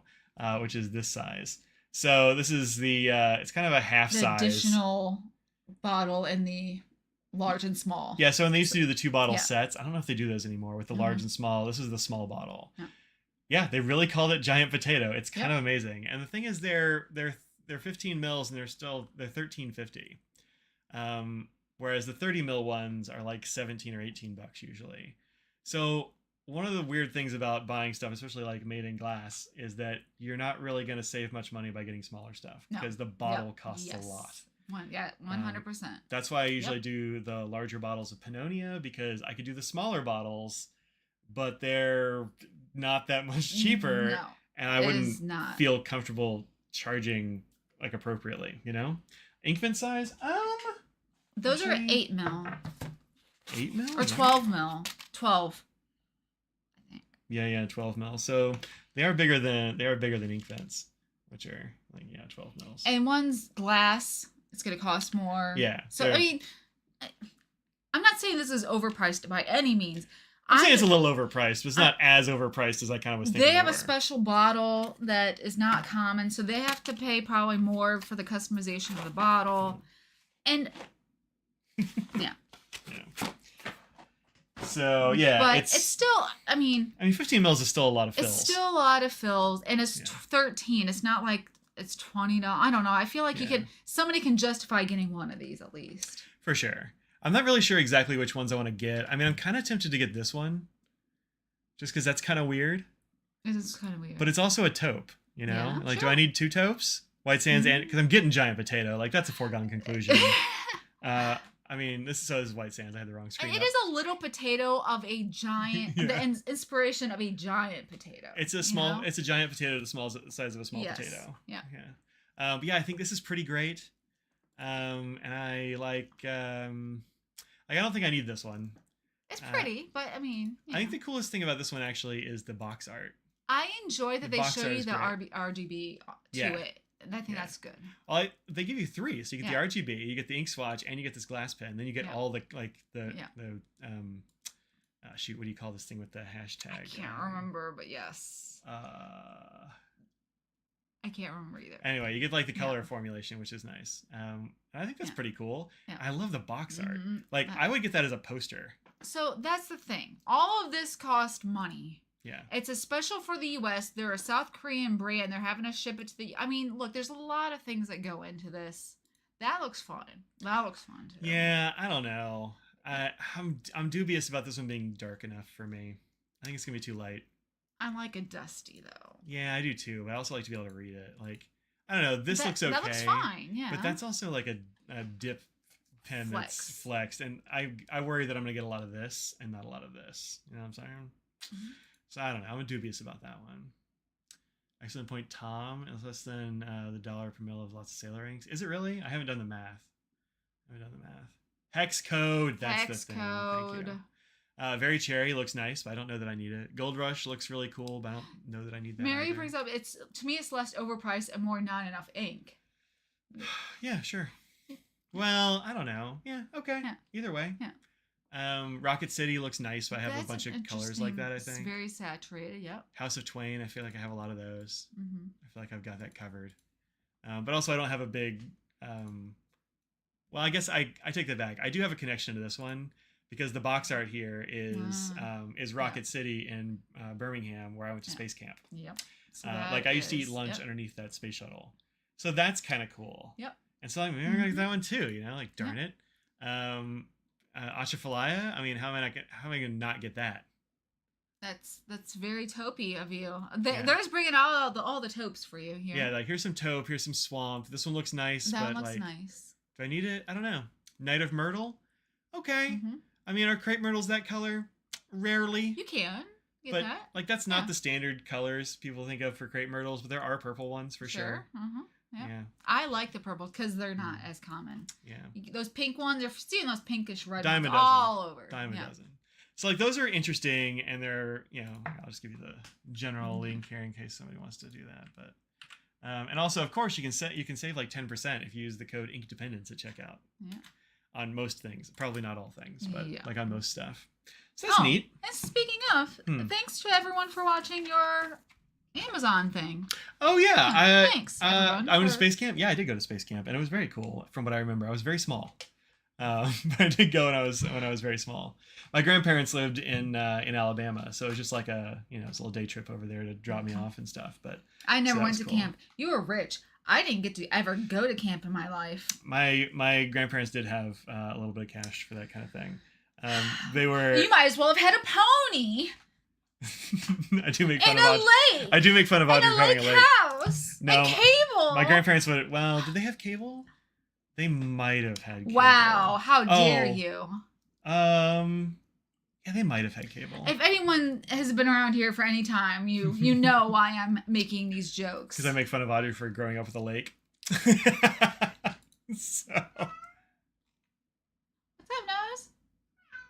which is this size. So this is it's kind of a half size. Additional bottle in the large and small. Yeah, so when they used to do the 2 bottle sets, I don't know if they do those anymore with the large and small. This is the small bottle. Yeah, they really called it giant potato. It's kind of amazing. And the thing is, they're 15 mils and they're $13.50. Whereas the 30 mil ones are like $17 or $18 usually. So one of the weird things about buying stuff, especially like made in glass, is that you're not really going to save much money by getting smaller stuff No. because the bottle Yep. costs Yes. a lot. 100%. That's why I usually do the larger bottles of Pannonia, because I could do the smaller bottles, but they're not that much cheaper, No, and I it wouldn't is not. feel comfortable charging like appropriately, you know? Inkvent size? Those are actually, 8 mil 8 mil? or 12 mil. 12. I think. Yeah, 12 mil. So they are bigger than Inkvents, which are like 12 mils. And one's glass. It's going to cost more. Yeah. So, I mean, I'm not saying this is overpriced by any means. I'm saying it's a little overpriced, but it's not as overpriced as I kind of was thinking. They have a special bottle that is not common, so they have to pay probably more for the customization of the bottle. And, yeah. Yeah. So, yeah. But it's still, I mean, 15 mils is still a lot of fills. it's still a lot of fills, and it's 13. It's not like it's $20. I don't know. I feel like somebody can justify getting one of these at least. For sure. I'm not really sure exactly which ones I want to get. I mean, I'm kind of tempted to get this one, just because that's kind of weird. It is kind of weird. But it's also a taupe, you know? Yeah, like, sure. do I need 2 taupes? White Sands and... Because I'm getting Giant Potato. Like, that's a foregone conclusion. I mean, this is White Sands. I had the wrong screen. And it is a little potato of a giant, the inspiration of a giant potato. It's a small, it's a giant potato the size of a small potato. Yeah. But yeah, I think this is pretty great. And I like, I don't think I need this one. It's pretty, but I mean, I think the coolest thing about this one actually is the box art. I enjoy that they show you the great. RGB to it. And I think that's good. Well, they give you 3, so you get the RGB, you get the ink swatch, and you get this glass pen. Then you get all the shoot, what do you call this thing with the hashtag? I can't remember, but yes. I can't remember either. Anyway, you get like the color formulation, which is nice. And I think that's pretty cool. Yeah. I love the box art. Like, I would get that as a poster. So that's the thing. All of this cost money. Yeah. It's a special for the U.S. They're a South Korean brand. They're having to ship it to the... I mean, look, there's a lot of things that go into this. That looks fun. That looks fun, too. Yeah, I don't know. I'm dubious about this one being dark enough for me. I think it's going to be too light. I like a dusty, though. Yeah, I do, too. But I also like to be able to read it. Like, I don't know. This looks okay. That looks fine, yeah. But that's also like a dip pen that's flexed. And I worry that I'm going to get a lot of this and not a lot of this. You know what I'm saying? Mm-hmm. So I don't know. I'm dubious about that one. Excellent point, Tom. It's less than the $1 per mil of lots of sailor inks. Is it really? I haven't done the math. Hex code. That's the thing. Thank you. Very Cherry looks nice, but I don't know that I need it. Gold Rush looks really cool, but I don't know that I need that. Mary brings up, to me, it's less overpriced and more not enough ink. Yeah, sure. Well, I don't know. Yeah, okay. Yeah. Either way. Yeah. Rocket City looks nice, but I have a bunch of colors like that, I think. It's very saturated, yep. House of Twain, I feel like I have a lot of those. Mm-hmm. I feel like I've got that covered. But also I don't have a big... well, I guess I take that back. I do have a connection to this one because the box art here is Rocket City in Birmingham, where I went to space camp. Yep. So like I used to eat lunch underneath that space shuttle. So that's kind of cool. Yep. And so I'm going to get that one too, you know, like darn it. Atchafalaya, I mean, how am I going to not get that? That's very taupey of you. They're just bringing out all the taupes for you here. Yeah, like here's some taupe, here's some swamp. This one looks nice, that but looks like, nice. Do I need it? I don't know. Night of Myrtle, okay. Mm-hmm. I mean, are crepe myrtles that color? Rarely. You can get that. Like that's not the standard colors people think of for crepe myrtles, but there are purple ones for sure. Uh-huh. Yep. Yeah. I like the purple because they're not as common. Yeah. Those pink ones, you're seeing those pinkish red ones all over. Dime a dozen. So like those are interesting, and they're, you know, I'll just give you the general link here in case somebody wants to do that. But and also, of course, you can save like 10% if you use the code InkDependence at checkout. Yeah. On most things, probably not all things, but like on most stuff. So that's neat. And speaking of, thanks to everyone for watching your Amazon thing. Oh yeah, thanks. I went to space camp. Yeah, I did go to space camp, and it was very cool. From what I remember, I was very small. But I did go when I was very small. My grandparents lived in Alabama, so it was just like it's a little day trip over there to drop me off and stuff. But I never went to camp. You were rich. I didn't get to ever go to camp in my life. My grandparents did have a little bit of cash for that kind of thing. They were. You might as well have had a pony. I do make fun In of a Audrey. lake. I do make fun of In Audrey a for having lake a lake. house. No, And cable. My grandparents would. Well, did they have cable? They might have had cable. Wow, how dare you. Yeah, they might have had cable. If anyone has been around here for any time, you know why I'm making these jokes. Because I make fun of Audrey for growing up with a lake. So. What's up, Nose?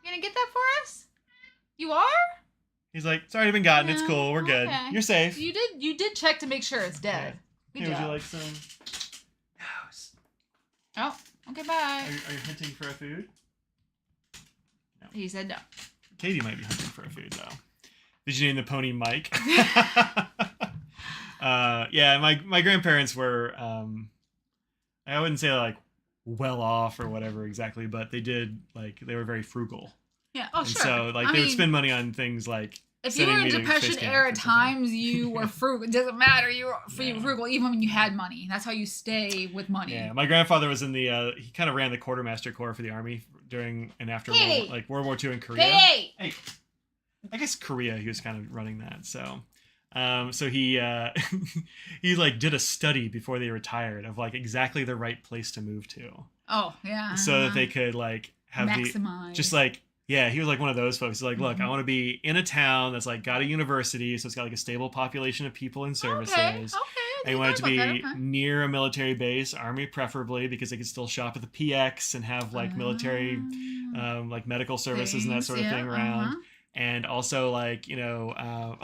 You gonna get that for us? You are? He's like, it's already been gotten. Yeah, It's cool. We're good. okay. You're safe. You did check to make sure it's dead. Yeah. Good Hey, job. would you like some? Nose. Oh, okay, bye. Are you hunting for a food? No. He said no. Katie might be hunting for a food though. Did you name the pony Mike? Yeah, my grandparents were I wouldn't say like well off or whatever exactly, but they were very frugal. Yeah. Oh, And sure. so like they would spend money on things like if you were in Depression era times, you were frugal. It doesn't matter. You were frugal even when you had money. That's how you stay with money. Yeah, my grandfather was in the he kind of ran the quartermaster corps for the army during and after World War II in Korea. Hey! I guess Korea he was kind of running that. So so he he like did a study before they retired of like exactly the right place to move to. Oh, yeah. So that they could like have maximize. Just like yeah, he was like one of those folks. He's like, look, I want to be in a town that's like got a university, so it's got like a stable population of people and services. Okay. I want it to be near a military base, army preferably, because they could still shop at the PX and have like military, like medical services and that sort of thing around. And also like, you know,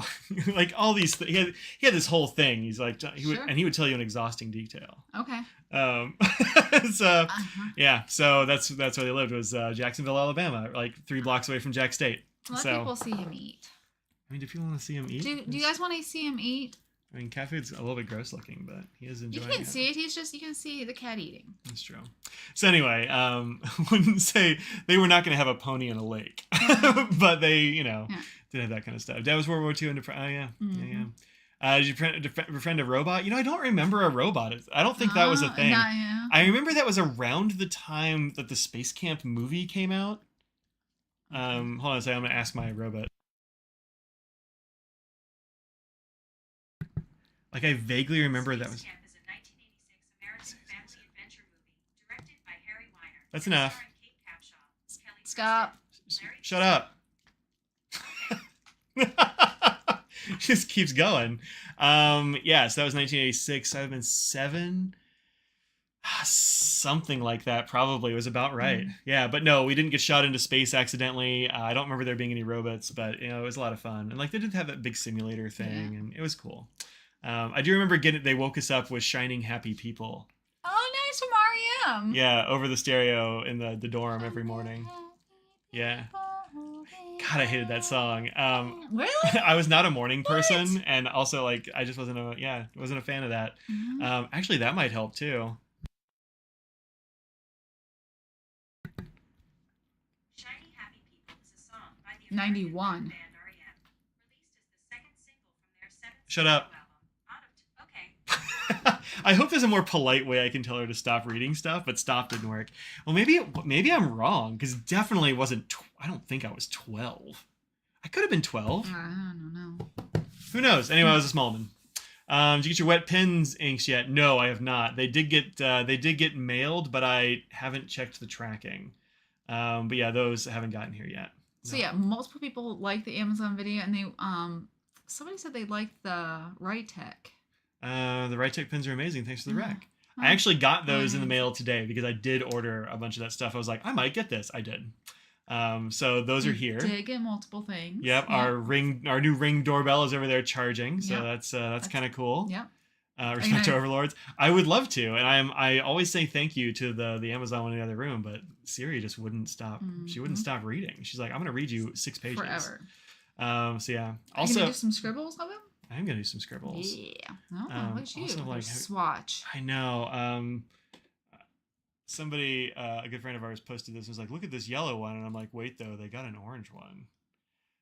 like all these, he had this whole thing. He's like, and he would tell you in exhausting detail. Okay. So yeah, so that's where they lived was Jacksonville, Alabama, like 3 blocks away from Jack State. Let people see him eat. I mean, do people want to see him eat? Do you guys want to see him eat? I mean, cat food's a little bit gross looking, but he is enjoying it. You can't see it. You can see the cat eating. That's true. So anyway, wouldn't say they were not going to have a pony in a lake, but they, you know, did have that kind of stuff. That was World War II. Did you befriend a robot? You know, I don't remember a robot. I don't think that was a thing. I remember that was around the time that the Space Camp movie came out. Hold on a second. I'm going to ask my robot. Like, I vaguely remember that was... That's enough. Stop. Shut up. Just keeps going. Yeah, so that was 1986. I've been 7. Something like that probably was about right. Yeah, but no, we didn't get shot into space accidentally. I don't remember there being any robots, but you know, it was a lot of fun. And like they did have that big simulator thing, and it was cool. I do remember they woke us up with Shining Happy People. Oh, nice from REM. Yeah, over the stereo in the dorm every morning. Yeah. God, I hated that song. Really? I was not a morning person, and also like I just wasn't a fan of that. Actually, that might help too. Shiny Happy People is a song by the 91. band REM, released as the second single from their 7th Shut up. Okay. I hope there's a more polite way I can tell her to stop reading stuff, but stop didn't work. Well, maybe I'm wrong, because definitely wasn't. I don't think I was 12. I could have been 12. I don't know. Who knows? Anyway, I was a small one. Did you get your wet pens inks yet? No, I have not. They did get mailed, but I haven't checked the tracking. But yeah, those haven't gotten here yet. So yeah, multiple people liked the Amazon video, and they somebody said they liked the Right Tech. The Right Tech pens are amazing. Thanks for the rec. I actually got those in the mail today because I did order a bunch of that stuff. I was like, I might get this. I did. So those are here. Did get multiple things. Yep. Our new Ring doorbell is over there charging. So that's kind of cool. Yep. Respect to overlords. I would love to, and I always say thank you to the Amazon one in the other room, but Siri just wouldn't stop. She wouldn't stop reading. She's like, I'm gonna read you 6 pages Forever. So yeah. Also, are you gonna do some scribbles of them? I'm gonna do some scribbles. Yeah. Oh, look at you. Like, swatch. I know. Somebody, a good friend of ours, posted this and was like, look at this yellow one. And I'm like, wait, though, they got an orange one.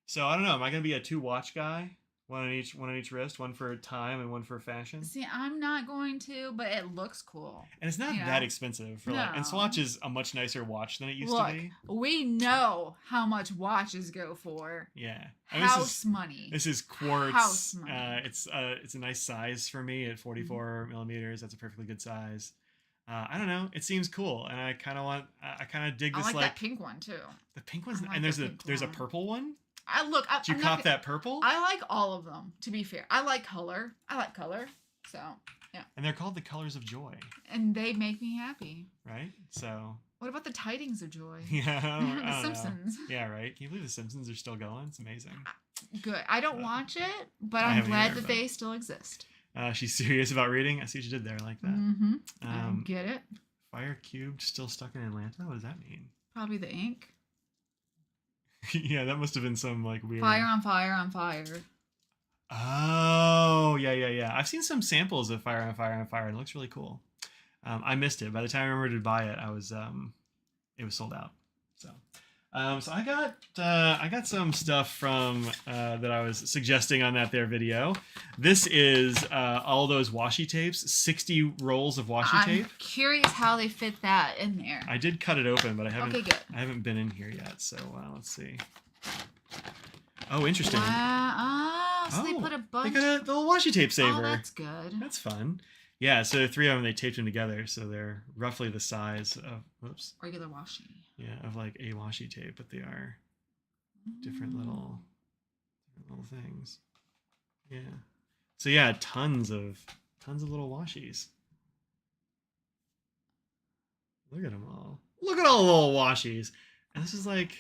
So I don't know. Am I going to be a 2-watch guy? One on each wrist, one for time and one for fashion. See, I'm not going to, but it looks cool. And it's not You know? that expensive for like. And No. Swatch is a much nicer watch than it used Look, to be. we know how much watches go for. Yeah, I mean, House money. This is quartz. House money. It's a nice size for me at 44 millimeters. That's a perfectly good size. I don't know. It seems cool, and I kind of dig I this like that pink one too. the pink ones. I like And the pink there's a one. purple one. Did you I'm cop not, that purple? I like all of them. To be fair, I like color. So yeah. And they're called the colors of joy, And they make me happy. right? So What about the tidings of joy? yeah, I don't The know. Simpsons. Yeah, right. Can you believe the Simpsons are still going? It's amazing. Good. I don't watch it, but I I'm haven't glad either, that but- they still exist. She's serious about reading. I see what you did there. I like that. Mm-hmm. I Um, get it. Fire cubed, still stuck in Atlanta. What does that mean? Probably the ink. Yeah, that must have been some like weird. Fire on fire on fire. Oh, yeah. I've seen some samples of Fire on Fire on Fire, and it looks really cool. I missed it. By the time I remembered to buy it, it was sold out. So I got some stuff from that I was suggesting on that there video. This is all those washi tapes, 60 rolls of washi tape. I'm curious how they fit that in there. I did cut it open, but I haven't. Okay, good. I haven't been in here yet, so let's see. Oh, interesting. Wow. Oh, so they put a They bunch. got a little washi tape saver. Oh, that's good. That's fun. Yeah, so the three of them, they taped them together, so they're roughly the size of, Regular washi. yeah, of like a washi tape, but they are different little things. Yeah. So yeah, tons of little washis. Look at them all. Look at all the little washis. And this is like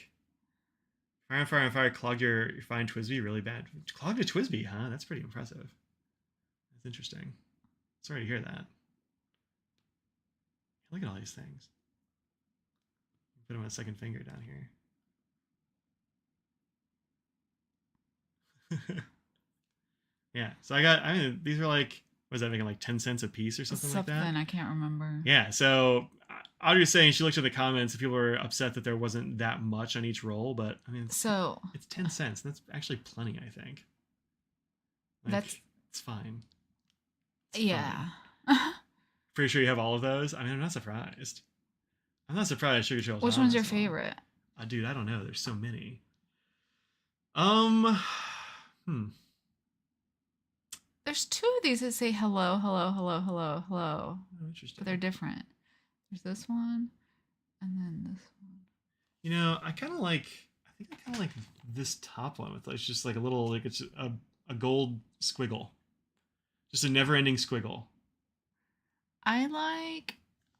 Fire on Fire on Fire clogged your fine Twisby really bad. Clogged a Twisby, huh? That's pretty impressive. That's interesting. Sorry to hear that. Look at all these things. Put them on a second finger down here. Yeah, so these are like, what is that, making like 10 cents a piece or something like that? I can't remember. Yeah, so Audrey was saying she looked at the comments and people were upset that there wasn't that much on each roll, but I mean, So it's 10 cents. That's actually plenty, I think. Like, it's fine. It's yeah. fine. Pretty sure you have all of those. I mean, I'm not surprised. Sugar Trail. Which one's your favorite? Dude, I don't know. There's so many. There's two of these that say hello, hello, hello, hello, hello. Oh, interesting. But they're different. There's this one, and then this one. You know, I kind of like this top one with like just like a little, like it's a gold squiggle, just a never-ending squiggle. I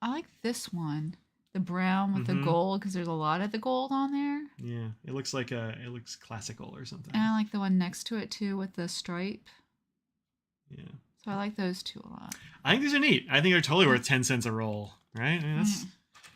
like this one, the brown with the gold, because there's a lot of the gold on there. Yeah, it looks classical or something. And I like the one next to it too with the stripe. Yeah. So I like those two a lot. I think these are neat. I think they're totally worth 10 cents a roll, right? I mean,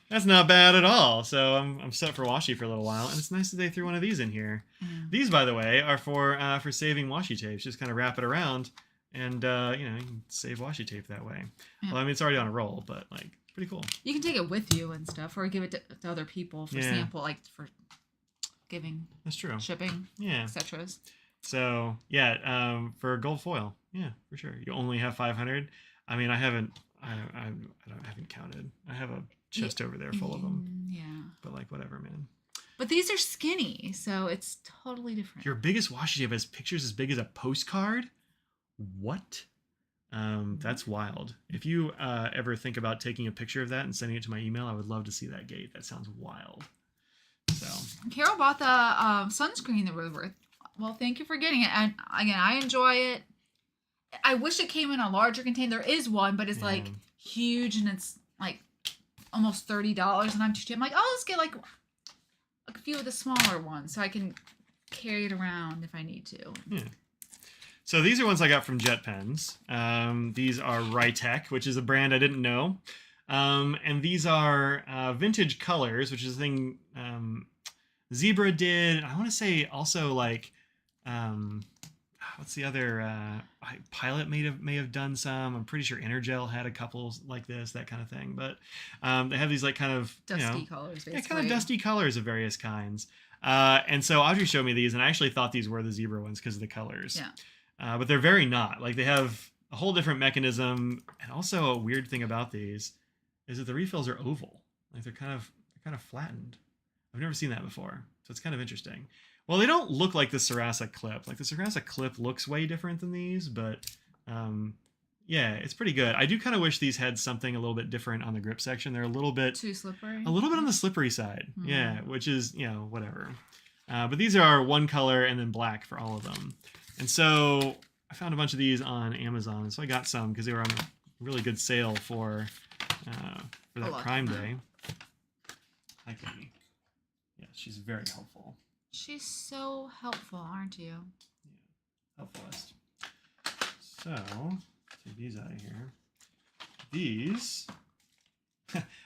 that's not bad at all. So I'm set for washi for a little while, and it's nice that they threw one of these in here. These, by the way, are for saving washi tapes. Just kind of wrap it around, and you can save washi tape that way. Yeah. Well, I mean, it's already on a roll, but like pretty cool. You can take it with you and stuff, or give it to other people for sample, like for giving. That's true. Shipping. Yeah. Etc. So yeah, for gold foil, yeah, for sure. You only have 500. I mean, I haven't counted. I have a chest over there full of them. Yeah. But like, whatever, man. But these are skinny, so it's totally different. Your biggest washi tape has pictures as big as a postcard? What? That's wild. If you ever think about taking a picture of that and sending it to my email, I would love to see that gate. That sounds wild. So Carol bought the sunscreen that was worth. Well, thank you for getting it. And again, I enjoy it. I wish it came in a larger container. There is one, but it's like huge and it's like almost $30. And I'm too cheap. I'm like, oh, let's get like a few of the smaller ones so I can carry it around if I need to. yeah. So these are ones I got from Jet Pens. These are Rytech, which is a brand I didn't know. And these are vintage colors, which is a thing Zebra did. I want to say also like, what's the other? Pilot may have done some. I'm pretty sure Energel had a couple like this, that kind of thing. But they have these like kind of dusty colors, basically. Yeah, kind of dusty colors of various kinds. And so Audrey showed me these, and I actually thought these were the Zebra ones because of the colors. Yeah. but they're very not. Like they have a whole different mechanism, and also a weird thing about these is that the refills are oval. Like they're kind of flattened. I've never seen that before, so it's kind of interesting. Well, they don't look like the Sarasa clip. Like the Sarasa clip looks way different than these, but yeah, it's pretty good. I do kind of wish these had something a little bit different on the grip section. They're a little bit Too slippery. on the slippery side. Yeah, which is, whatever. But these are one color and then black for all of them. And so I found a bunch of these on Amazon, and so I got some because they were on a really good sale for that Prime Day. Hi, Katie. Yeah, she's very helpful. She's so helpful, aren't you? Yeah, helpfulist. So, take these out of here. These,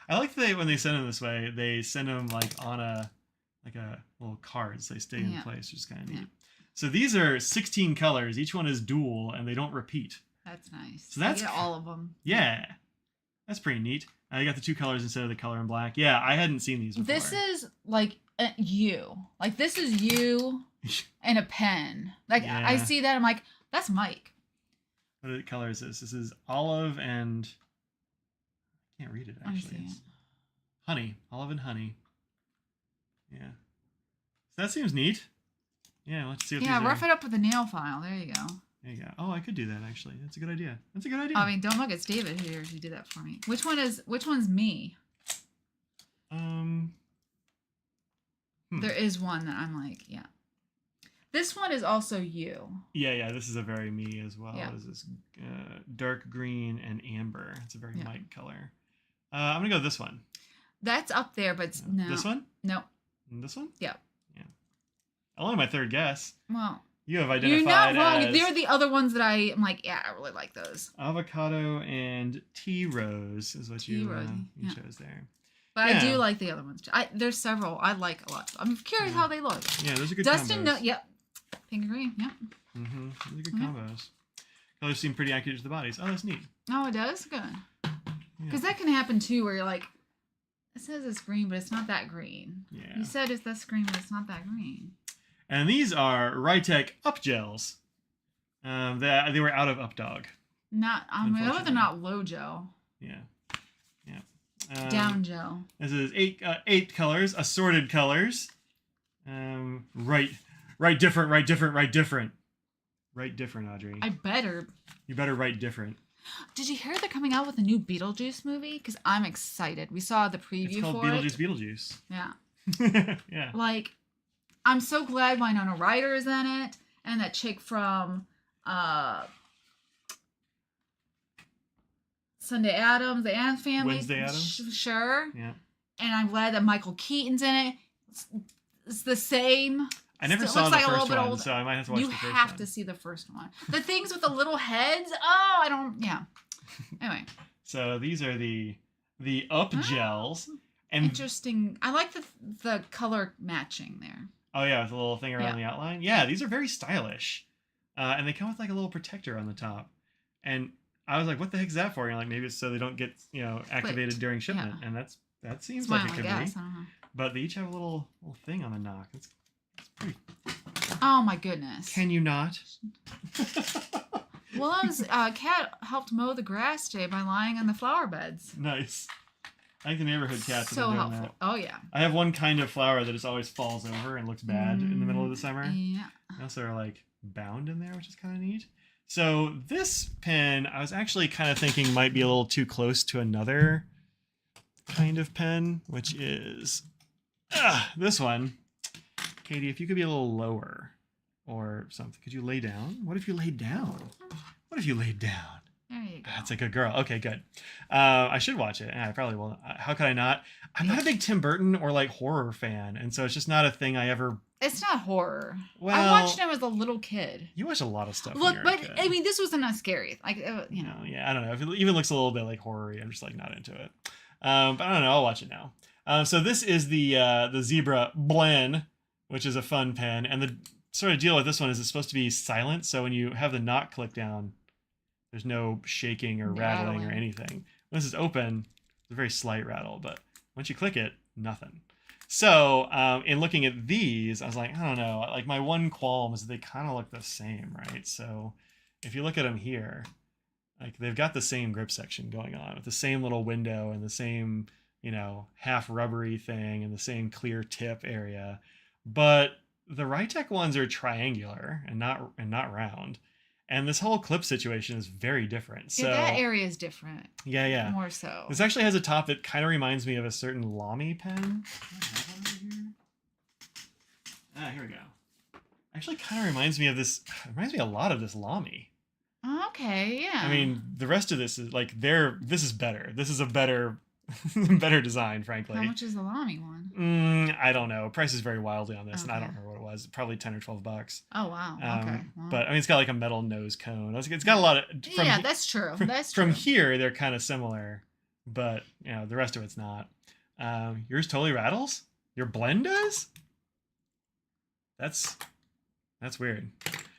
I like that when they send them this way, they send them like on a little cards. They stay in place, which is kind of neat. So these are 16 colors. Each one is dual, and they don't repeat. That's nice. So that's you get all of them. Yeah, that's pretty neat. You got the two colors instead of the color in black. Yeah, I hadn't seen these before. This is like you. Like this is you and a pen. Like I see that, I'm like, that's Mike. What color is this? This is olive and I can't read it actually. It's honey, olive and honey. Yeah, so that seems neat. Yeah, let's see what these are. Rough it up with a nail file. There you go. There you go. Oh, I could do that actually. That's a good idea. I mean, don't look, it's David here. He did that for me. Which one's me? There is one that I'm like, yeah. This one is also you. Yeah. This is a very me as well. Yeah. This is dark green and amber. It's a very Mike color. I'm gonna go with this one. That's up there, but no. This one? No. And this one? Yeah. Only my third guess. Well, you have identified you're not wrong. as They're the other ones that I'm like, yeah, I really like those. avocado and tea rose is what you chose there. But I do like the other ones. There's several I like a lot. I'm curious how they look. Yeah, those are good Dustin, combos. no, yep. Pink and green, yep. Mm-hmm. Those are good combos. Colors seem pretty accurate to the bodies. Oh, that's neat. Oh, it does? Good. Because that can happen too, where you're like, it says it's green, but it's not that green. Yeah. You said it's this green, but it's not that green. And these are Rytech Up Gels. They were out of Updog. I know they're not low gel. Yeah. Down gel. This is eight colors, assorted colors. Right different, Audrey. You better write different. Did you hear they're coming out with a new Beetlejuice movie? Because I'm excited. We saw the preview it's called for Beetlejuice. Yeah. Yeah. Like, I'm so glad Winona Ryder is in it, and that chick from Sunday Addams, the Addams Family. Wednesday Addams? Sure. Yeah. And I'm glad that Michael Keaton's in it. It's the same. I never saw the first one, so I might have to watch the first one. You have to see the first one. The things with the little heads. Oh, I don't. Yeah. Anyway. So these are the Up Gels. And interesting. I like the color matching there. Oh yeah, with a little thing around the outline. Yeah, these are very stylish, and they come with like a little protector on the top. And I was like, "What the heck is that for?" And you're like, maybe it's so they don't get activated during shipment. Yeah. And that seems like it could be. I don't know. But they each have a little thing on the knock. It's pretty. Oh my goodness! Can you not? Well, Cat helped mow the grass today by lying on the flower beds. Nice. I think the neighborhood cats have been doing helpful. that. Oh yeah. I have one kind of flower that just always falls over and looks bad in the middle of the summer. Yeah. They also are like bound in there, which is kind of neat. So this pen, I was actually kind of thinking might be a little too close to another kind of pen, which is this one. Katie, if you could be a little lower or something, could you lay down? What if you laid down? What if you laid down? There you go. That's a good girl. Okay, good. I should watch it. I probably will. How could I not? I'm not a big Tim Burton or like horror fan, and so it's just not a thing I ever. It's not horror. Well, I watched him as a little kid. You watch a lot of stuff. Look, but I mean, this wasn't that scary. Like, Yeah, I don't know. If it even looks a little bit like horror-y, I'm just like not into it. But I don't know. I'll watch it now. So this is the Zebra Blen, which is a fun pen, and the sort of deal with this one is it's supposed to be silent. So when you have the knock click down, there's no shaking or rattling or anything. When this is open, it's a very slight rattle, but once you click it, nothing. So, in looking at these, I was like, I don't know. Like my one qualm is that they kind of look the same, right? So, if you look at them here, like they've got the same grip section going on with the same little window and the same, half rubbery thing and the same clear tip area, but the Rytech ones are triangular and not round. And this whole clip situation is very different. So Yeah, that area is different. yeah. More so. This actually has a top that kind of reminds me of a certain Lamy pen. Do I have one over here? Ah, here we go. Actually, kind of reminds me of this. Reminds me a lot of this Lamy. Okay, yeah. I mean, the rest of this is like this is better. This is a better better design, frankly. How much is the Lamy one? I don't know. Price is very wildly on this, and I Okay. don't remember what it was. Probably $10 or $12. Oh wow. Okay. Well, But I mean, it's got like a metal nose cone. It's got a lot of. yeah, that's true. That's true. From here, they're kind of similar, but the rest of it's not. Yours totally rattles. Your blend does. That's weird.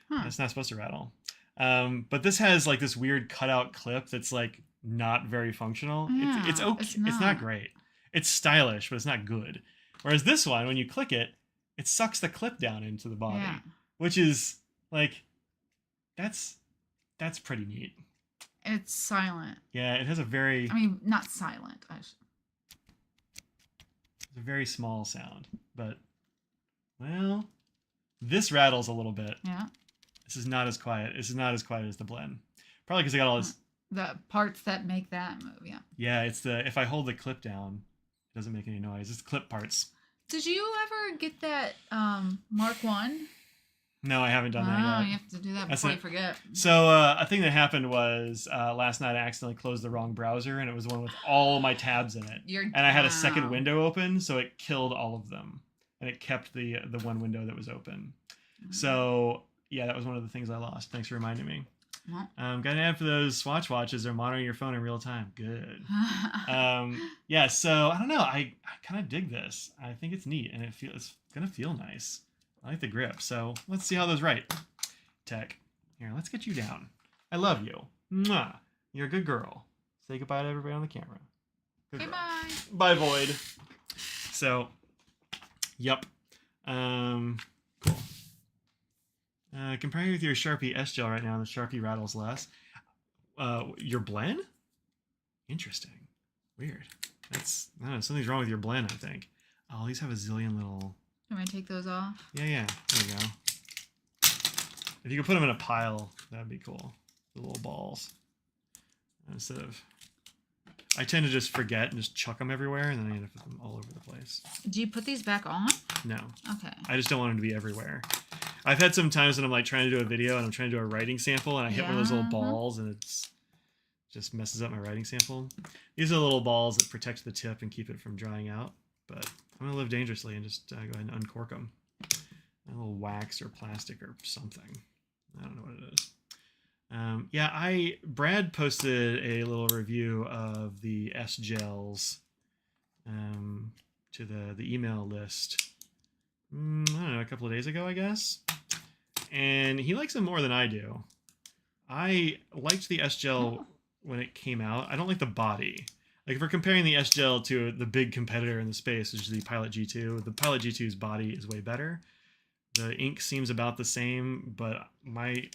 Huh. It's not supposed to rattle. But this has like this weird cutout clip that's like not very functional. Yeah, it's okay. It's not great. It's stylish, but it's not good. Whereas this one, when you click it, it sucks the clip down into the body, Yeah. which is like that's pretty neat. It's silent. Yeah, it has a very I mean, not silent. it's a very small sound, but well, this rattles a little bit. Yeah. This is not as quiet. This is not as quiet as the blend. Probably because I got all this. The parts that make that move. Yeah. Yeah, it's if I hold the clip down, it doesn't make any noise. It's clip parts. Did you ever get that Mark 1? No, I haven't done that Oh, yet. you have to do that That's before it. you forget. So a thing that happened was last night I accidentally closed the wrong browser, and it was the one with all my tabs in it. And I had a second window open, so it killed all of them, and it kept the one window that was open. So yeah, that was one of the things I lost. Thanks for reminding me. Well. Got an ad for those Swatch watches. They're monitoring your phone in real time. Good. Yeah, so I don't know. I kind of dig this. I think it's neat, and it's gonna feel nice. I like the grip. So let's see how those write. Tech. Here, let's get you down. I love you. Mwah. You're a good girl. Say goodbye to everybody on the camera. Good Okay, girl. bye. Bye, Void. So, yep. Cool. Comparing with your Sharpie S Gel right now, the Sharpie rattles less. Your blend? Interesting. Weird. I don't know, something's wrong with your blend, I think. Oh, these have a zillion little... You want me to take those off? Yeah. There we go. If you could put them in a pile, that'd be cool. The little balls. Instead of... I tend to just forget and just chuck them everywhere, and then I end up with them all over the place. Do you put these back on? No. Okay. I just don't want them to be everywhere. I've had some times when I'm like trying to do a video and I'm trying to do a writing sample and I hit one of those little balls and it's just messes up my writing sample. These are little balls that protect the tip and keep it from drying out. But I'm gonna live dangerously and just go ahead and uncork them. A little wax or plastic or something. I don't know what it is. Yeah, Brad posted a little review of the S gels to the email list. I don't know, a couple of days ago, I guess. And he likes them more than I do. I liked the S gel when it came out. I don't like the body. Like if we're comparing the S gel to the big competitor in the space, which is the Pilot G2, the Pilot G2's body is way better. The ink seems about the same, but my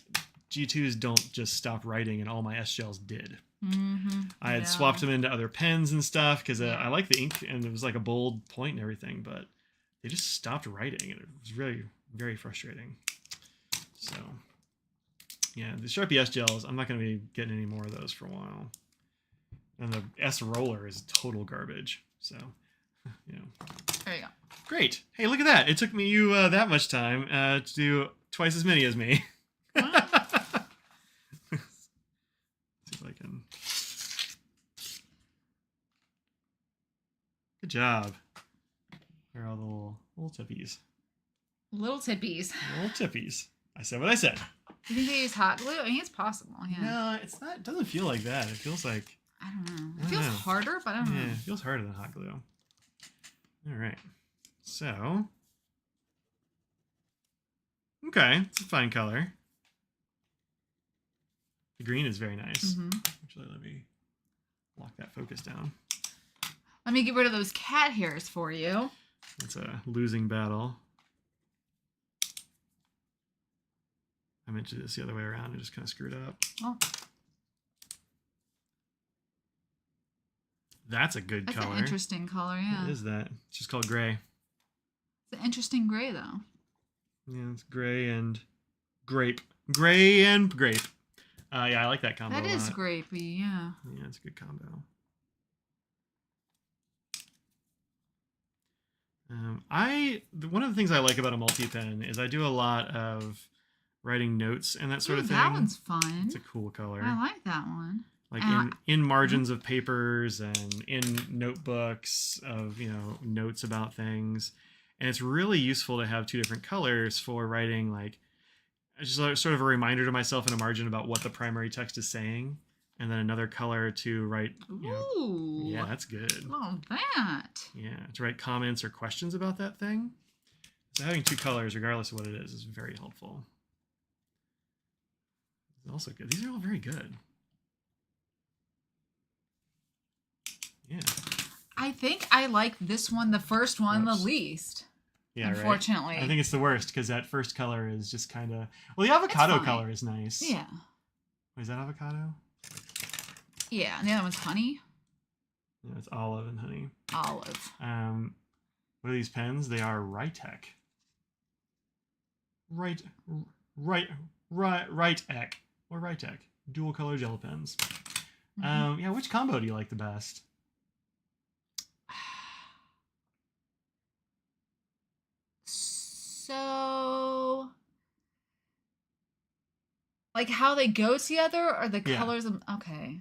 G2s don't just stop writing, and all my S gels did. Mm-hmm. I had swapped them into other pens and stuff because I like the ink, and it was like a bold point and everything, but they just stopped writing, and it was really, very frustrating. So, yeah, the Sharpie S gels, I'm not going to be getting any more of those for a while. And the S roller is total garbage. So, you know. There you go. Great. Hey, look at that. It took you that much time to do twice as many as me. See if I can. Good job. Where are all the little tippies? Little tippies. Little tippies. I said what I said. You think they use hot glue? I mean, it's possible. Yeah. No, it's not. It doesn't feel like that. It feels like. I don't know. I It don't feels know. harder, but I don't Yeah, know. it feels harder than hot glue. All right. So. Okay, it's a fine color. The green is very nice. Mm-hmm. Actually, let me lock that focus down. Let me get rid of those cat hairs for you. It's a losing battle. I meant to do this the other way around. I just kind of screwed up. Oh, That's a good that's color. an interesting color, yeah. What is that? It's just called gray. It's an interesting gray, though. Yeah, it's gray and grape. Gray and grape. Yeah, I like that combo. That a is lot. grapey, yeah. Yeah, it's a good combo. One of the things I like about a multi-pen is I do a lot of writing notes and that sort of thing. That one's fun. It's a cool color. I like that one. Like And in margins of papers and in notebooks of, notes about things. And it's really useful to have two different colors for writing, like, just sort of a reminder to myself in a margin about what the primary text is saying. And then another color to write, Ooh. yeah, that's good. Love that. Yeah, to write comments or questions about that thing. So having two colors, regardless of what it is very helpful. It's also good. These are all very good. Yeah. I think I like this one, the first one, Whoops. the least. Yeah, Unfortunately. Right? I think it's the worst because that first color is just kind of... Well, the avocado fine. color is nice. Yeah. Wait, is that avocado? Yeah, and the other one's honey. Yeah, it's olive and honey. Olive. What are these pens? They are Rytec. Rytec. Or Rytec. Dual color gel pens. Mhm. Yeah, which combo do you like the best? So, like how they go together or the Yeah. colors of, okay.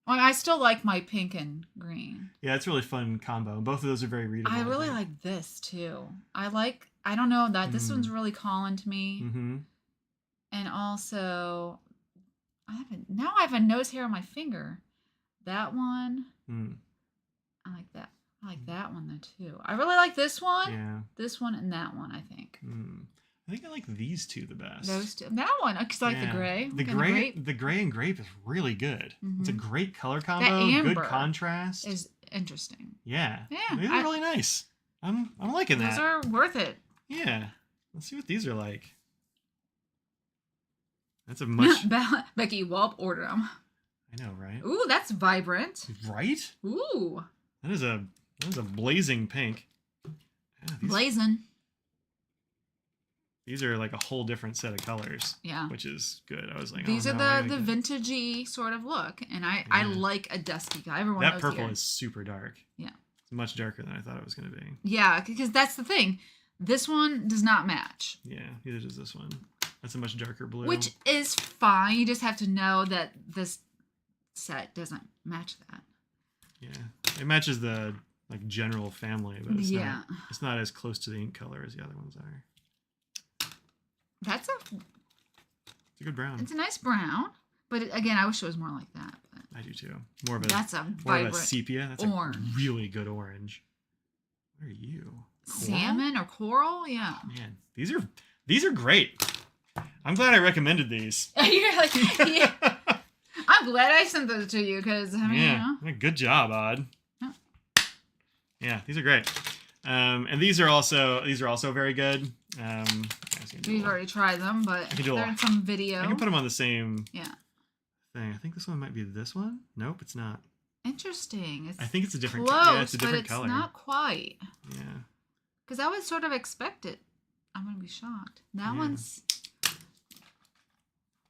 Well, I still like my pink and green. Yeah, it's a really fun combo. Both of those are very readable. I really think. like this too. I don't know, that this one's really calling to me. Mm-hmm. And also, now I have a nose hair on my finger. That one, I like that. I like that one though too. I really like this one, Yeah. this one, and that one. I think I think I like these two the best. those two. That one, because I like the gray. The Like, and gray, the gray and grape is really good. It's a great color combo. amber Good contrast. is interesting. Yeah. Yeah, These are really nice. I'm liking that. Those are worth it. Yeah. Let's see what these are like. That's a much. Becky Walt ordered them. I know, right? Ooh, that's vibrant. Right? Ooh, That is a blazing pink. Yeah, blazing. These are like a whole different set of colors. Yeah. Which is good. I was like, These oh, are no, I the gotta get- vintagey sort of look, and I like a dusky guy. Everyone That knows purple here. is super dark. Yeah. It's much darker than I thought it was going to be. Yeah, because that's the thing. This one does not match, Yeah, neither does this one. That's a much darker blue. which is fine. You just have to know that this set doesn't match that. Yeah, it matches the like general family, but it's Yeah. it's not as close to the ink color as the other ones are. It's It's a good brown. a nice brown, but again, I wish it was more like that. But I do too. More of a that's a more of a vibrant sepia. That's orange. a really good orange. What are you? Coral? Salmon or coral, yeah. Man, these are great. I'm glad I recommended these. You're like, yeah. I'm glad I sent those to you because I mean, Yeah, good job, Odd. Yeah. Yeah, these are great. And these are also very good. we've already tried them, but can do a they're lot. in some video. I can put them on the same Yeah. thing. I think this one might be this one. Nope, it's not. Interesting. It's I think it's a different. close, Yeah, it's a different but it's color. not quite. Yeah. Because I would sort of expect it. I'm gonna be shocked. That Yeah. one's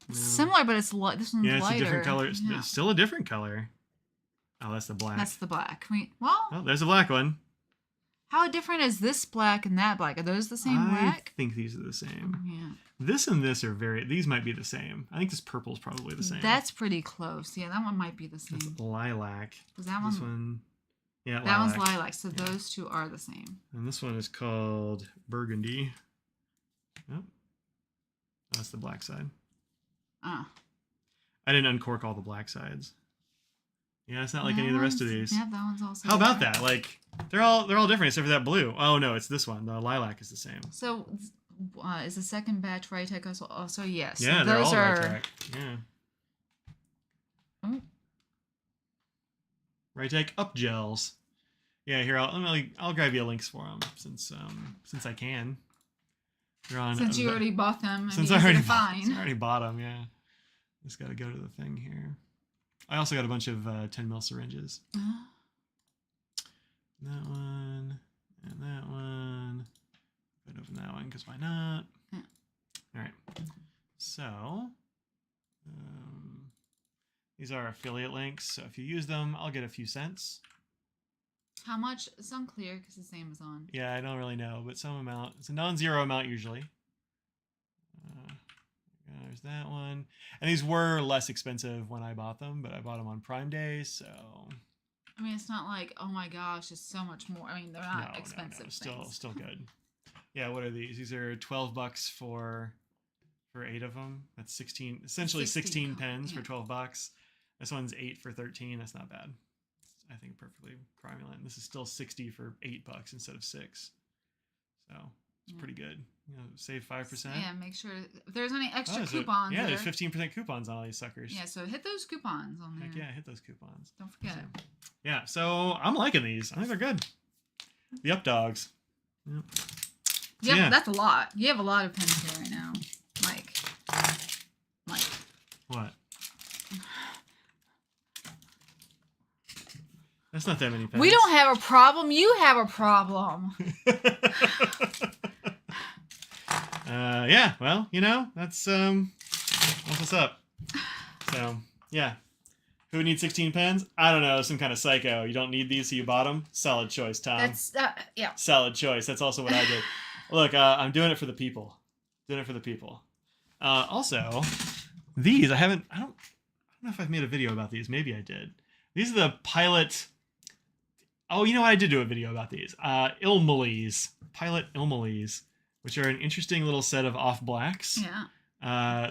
No. similar, but it's this one's Yeah, it's lighter. a different color. It's Yeah. still a different color. Oh, that's the black. That's the black. Well, Oh, there's a black one. how different is this black and that black? Are those the same I black? think these are the same. Yeah. This and this are these might be the same. I think this purple is probably the same. That's pretty close. Yeah, that one might be the same. It's lilac. Was that This one? one. Yeah, That lilac. one's lilac. So those two are the same. And this one is called burgundy. Oh, that's the black side. Ah. I didn't uncork all the black sides. Yeah, it's not like any of the rest of these. Yeah, that one's also. How about different. that? Like they're all different except for that blue. Oh no, it's this one. The lilac is the same. So, is the second batch Rytec also? Yes. Yeah, so they're those all are. Rytec. Yeah. Oh. Rytec up gels. Yeah, here I'll grab you links for them since I can. They're on. Since you already bought them, Since I already bought them, yeah. Just got to go to the thing here. I also got a bunch of 10 mil syringes. That one and that one. I'd open that one because why not? Yeah. All right. So these are affiliate links. So if you use them, I'll get a few cents. How much? It's unclear because it's Amazon. Yeah, I don't really know, but some amount. It's a non-zero amount usually. There's that one. And these were less expensive when I bought them, but I bought them on Prime Day, so... I mean, it's not like, oh my gosh, it's so much more. I mean, they're not expensive things. Still good. Yeah, what are these? These are $12 for 8 of them. That's 16, essentially 16 pens for $12. This one's 8 for 13. That's not bad. I think perfectly cromulent. This is still 60 for $8 instead of 6. So it's pretty good. You know, save 5%. Yeah, make sure if there's any extra coupons. Yeah, there's 15% coupons on all these suckers. Yeah, so hit those coupons on there. Heck yeah, hit those coupons. Don't forget it. Yeah, so I'm liking these. I think they're good. The Up Dogs. Yep. Yeah, that's a lot. You have a lot of pens here right now, Mike. What? That's not that many pens. We don't have a problem. You have a problem. Yeah, well, you know, that's what's up. So, yeah. Who needs 16 pens? I don't know, some kind of psycho. You don't need these, so you bought them? Solid choice, Tom. That's, yeah. Solid choice. That's also what I did. Look, I'm doing it for the people. Also, these, I don't know if I've made a video about these. Maybe I did. These are the Pilot... Oh, you know what? I did do a video about these. Ilmalies. Pilot Ilmalies, which are an interesting little set of off blacks. Yeah.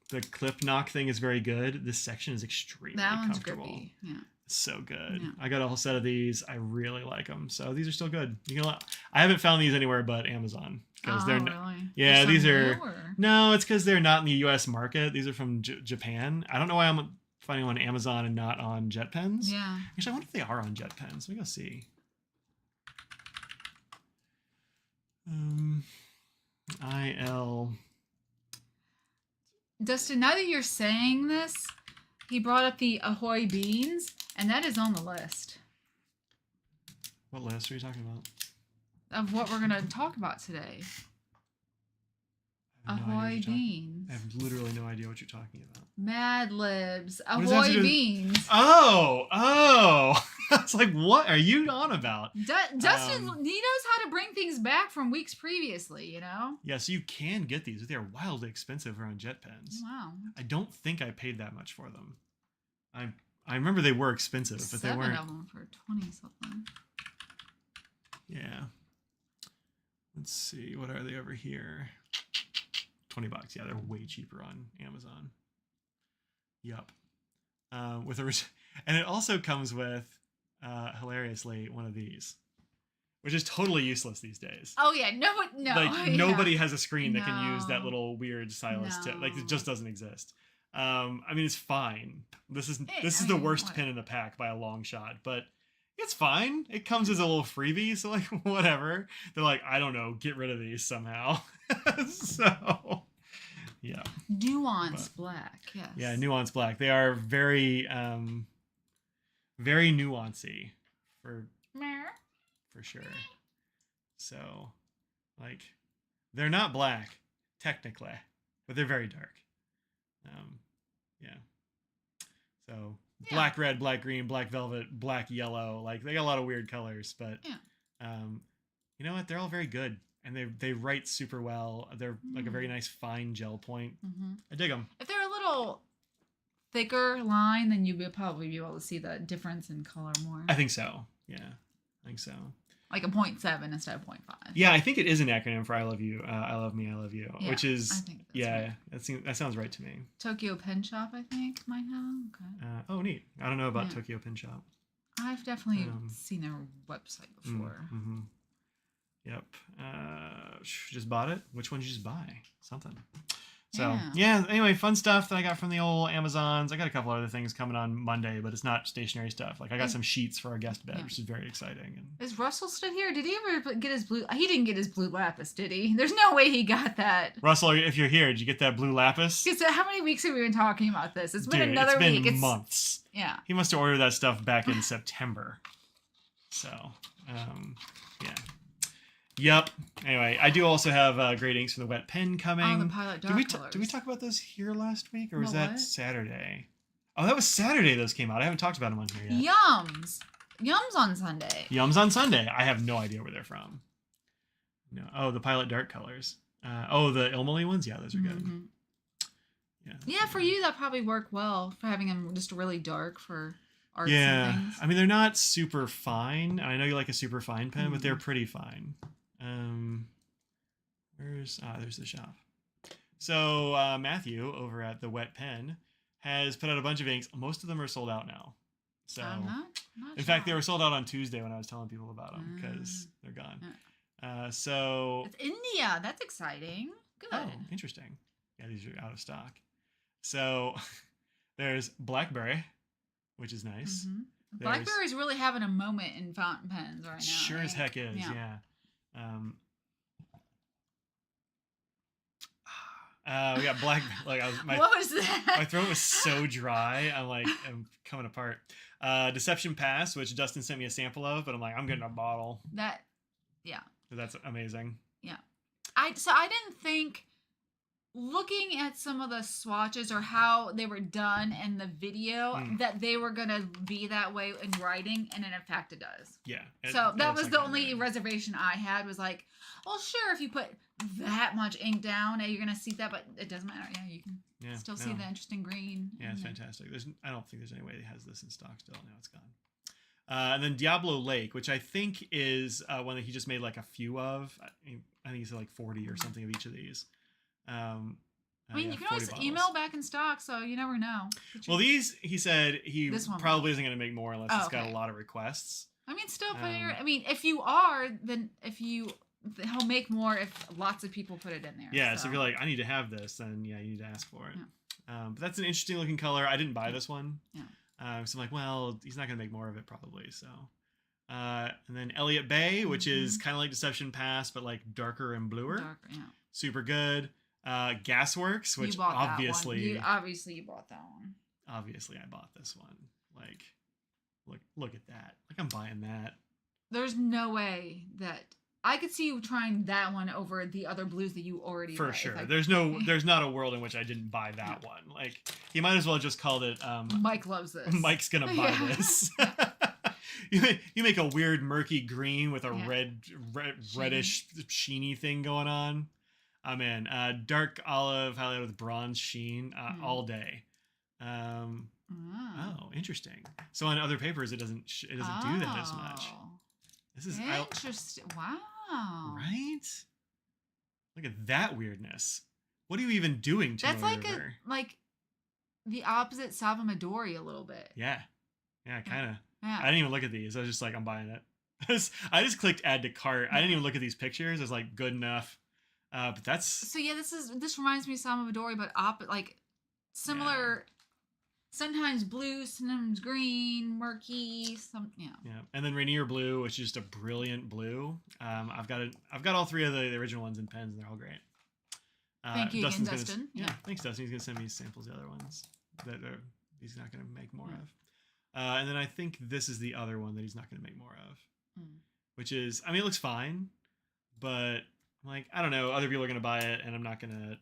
The clip knock thing is very good. This section is extremely comfortable. Grippy. Yeah. It's so good. Yeah. I got a whole set of these. I really like them. So these are still good. I haven't found these anywhere but Amazon because they're really? Yeah, these are. Or? No, it's because they're not in the U.S. market. These are from Japan. I don't know why I'm finding them on Amazon and not on JetPens. Yeah. Actually, I wonder if they are on JetPens. Let me go see. IL. Dustin, now that you're saying this, he brought up the Ahoy beans, and that is on the list What list are you talking about? of what we're going to talk about today. Ahoy beans. I have literally no idea what you're talking about. Mad Libs. What does that have to Ahoy do- beans. Oh! I was like, what are you on about? Dustin, he knows how to bring things back from weeks previously, you know? Yeah, so you can get these, but they're wildly expensive around JetPens. Wow. I don't think I paid that much for them. I remember they were expensive, but they 7 weren't. of them for 20 something. Yeah. Let's see, what are they over here? $20. Yeah, they're way cheaper on Amazon. Yup. And it also comes with, hilariously, one of these, which is totally useless these days. Oh yeah, no. Like yeah. nobody has a screen that can use that No. little weird stylus tip. Like it just doesn't exist. I mean, it's fine. This is the worst pin in the pack by a long shot, but it's fine. It comes as a little freebie, so like whatever. They're like, I don't know, get rid of these somehow. So yeah. Nuance black, yes. Yeah, nuance black. They are very very nuancy for sure. So like they're not black technically, but they're very dark. Yeah. So black red, black green, black velvet, black yellow, like they got a lot of weird colors, but you know what, they're all very good and they write super well. They're like a very nice fine gel point. I dig them. If they're a little thicker line, then you'd probably be able to see the difference in color more. I think so. Yeah, I think so. Like a 0.7 instead of 0.5. Yeah, I think it is an acronym for I love you, I love me, I love you, Yeah, which is I think that's right. that sounds right to me. Tokyo Pen Shop, I think, might have. Okay. Oh, neat. I don't know about Tokyo Pen Shop. I've definitely seen their website before. Mm-hmm. Yep. Just bought it. Which one did you just buy? Something. So yeah. Anyway, fun stuff that I got from the old Amazons. I got a couple other things coming on Monday, but it's not stationary stuff. Like I got some sheets for our guest bed, which is very exciting. And is Russell still here? Did he ever get his blue? He didn't get his blue lapis, did he? There's no way he got that. Russell, if you're here, did you get that blue lapis? So how many weeks have we been talking about this? It's been another week. It's months. Yeah. He must have ordered that stuff back in September. So, yeah. Yep. Anyway, I do also have great inks from the wet pen coming. Oh, the Pilot Dark colors. Did we talk about those here last week, or was that what? Saturday? Oh, that was Saturday those came out. I haven't talked about them on here yet. Yums on Sunday. Yums on Sunday. I have no idea where they're from. No. Oh, the Pilot Dark colors. The Ilmoli ones? Yeah, those are good. Mm-hmm. Yeah, for you, that probably work well for having them just really dark for arts and things. I mean, they're not super fine. I know you like a super fine pen, but they're pretty fine. There's the shop. So Matthew over at the Wet Pen has put out a bunch of inks. Most of them are sold out now. So in fact, they were sold out on Tuesday when I was telling people about them because they're gone. So it's India. That's exciting. Good. Oh, interesting. Yeah, these are out of stock. So there's Blackberry, which is nice. Mm-hmm. Blackberry's really having a moment in fountain pens right now. Sure as heck is, yeah. We got black. Like what was that? My throat was so dry. I'm coming apart. Deception Pass, which Dustin sent me a sample of, but I'm like, I'm getting a bottle. That's amazing. Yeah. I didn't think, looking at some of the swatches or how they were done in the video, that they were going to be that way in writing, and in fact it does. Yeah. So that was the only reservation I had, was like, well, sure, if you put that much ink down, you're going to see that, but it doesn't matter. Yeah, you can still see the interesting green. Yeah, it's fantastic. I don't think there's any way it has this in stock still. Now it's gone. And then Diablo Lake, which I think is one that he just made like a few of. I think he said like 40 or something of each of these. You can always email back in stock, so you never know. Well, these, he said he probably isn't going to make more unless it's got a lot of requests. I mean, still put if you are, then he'll make more if lots of people put it in there. Yeah, so if you're like, I need to have this, then yeah, you need to ask for it. Yeah. But that's an interesting looking color. I didn't buy this one. Yeah. So I'm like, well, he's not going to make more of it probably, so. And then Elliott Bay, which is kind of like Deception Pass, but like darker and bluer. Darker, yeah. Super good. Gasworks, which obviously you bought that one. Obviously, I bought this one. Like, look at that. Like, I'm buying that. There's no way that I could see you trying that one over the other blues that you already for sure. There's not a world in which I didn't buy that one. Like, he might as well just called it. Mike loves this. Mike's gonna buy this. You make a weird murky green with a reddish sheeny thing going on. I'm in. Dark olive highlighted with bronze sheen all day. Oh, interesting. So on other papers, it doesn't do that as much. This is interesting. Wow. Right? Look at that weirdness. What are you even doing to That's like the opposite Salvamadori a little bit. Yeah. Yeah, kind of. Yeah. I didn't even look at these. I was just like, I'm buying it. I just clicked add to cart. I didn't even look at these pictures. I was like, good enough. But that's so yeah. This reminds me of Salvadori, but similar. Yeah. Sometimes blue, sometimes green, murky. Yeah. And then Rainier Blue, which is just a brilliant blue. I've got all three of the original ones in pens, and they're all great. Thank you again, Dustin. Yeah, thanks, Dustin. He's gonna send me samples of the other ones that he's not gonna make more of. And then I think this is the other one that he's not gonna make more of, which is, I mean, it looks fine, but like, I don't know, other people are gonna buy it, and I'm not gonna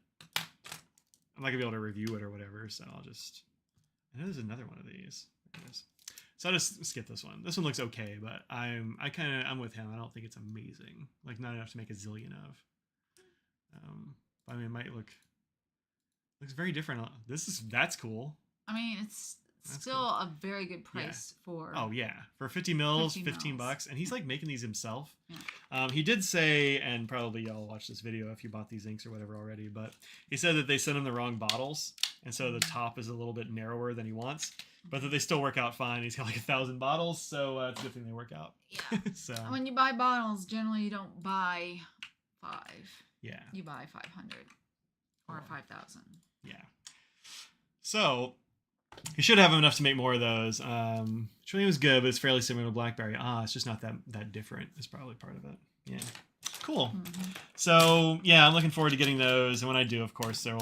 be able to review it or whatever. So I know there's another one of these. There it is. So I'll just skip this one. This one looks okay, but I'm with him. I don't think it's amazing. Like, not enough to make a zillion of. I mean, it might looks very different. That's cool. I mean, that's still cool. A very good price for. Oh yeah, for 50 mils, $15, and he's like making these himself. Yeah. He did say, and probably y'all watch this video if you bought these inks or whatever already, but he said that they sent him the wrong bottles, and so the top is a little bit narrower than he wants, but that they still work out fine. He's got like 1,000 bottles, so it's a good thing they work out. Yeah. So when you buy bottles, generally you don't buy 5. Yeah. You buy 500. Or 5,000. Yeah. So he should have enough to make more of those. Trillium is good, but it's fairly similar to BlackBerry. It's just not that different. Is probably part of it. Yeah. Cool. Mm-hmm. So yeah, I'm looking forward to getting those, and when I do, of course, so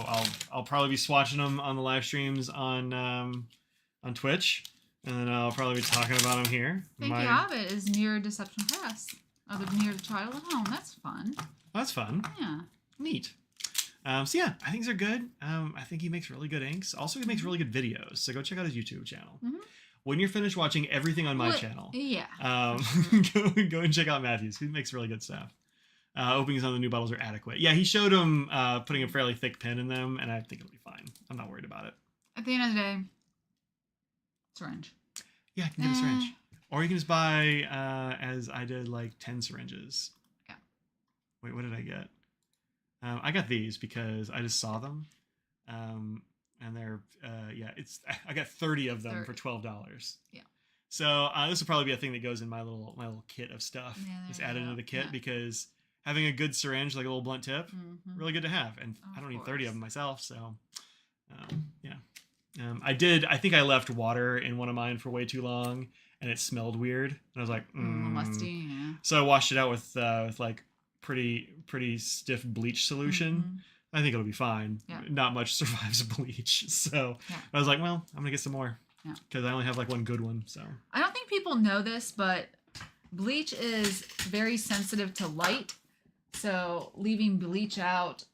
I'll probably be swatching them on the live streams on Twitch, and then I'll probably be talking about them here. Thank you, Hobbit is near Deception Press. Near the Child at Home. That's fun. That's fun. Yeah. Neat. So yeah, I think they're good. I think he makes really good inks. Also, he makes really good videos. So go check out his YouTube channel. Mm-hmm. When you're finished watching everything on my channel, Yeah. go and check out Matthew's. He makes really good stuff. Openings on the new bottles are adequate. Yeah, he showed him putting a fairly thick pen in them, and I think it'll be fine. I'm not worried about it. At the end of the day, syringe. Yeah, you can get a syringe. Or you can just buy, as I did, like 10 syringes. Yeah. Wait, what did I get? I got these because I just saw them. And they're, I got 30 of them for $12. Yeah. So this will probably be a thing that goes in my little kit of stuff. Yeah, just added into the kit because having a good syringe, like a little blunt tip, really good to have. And I don't need 30 of them myself, so yeah. I think I left water in one of mine for way too long, and it smelled weird. And I was like, musty. Yeah. So I washed it out with like pretty stiff bleach solution. I think it'll be fine. Yeah. Not much survives bleach, so I was like, well, I'm gonna get some more because I only have like one good one. So I don't think people know this, but bleach is very sensitive to light. So leaving bleach out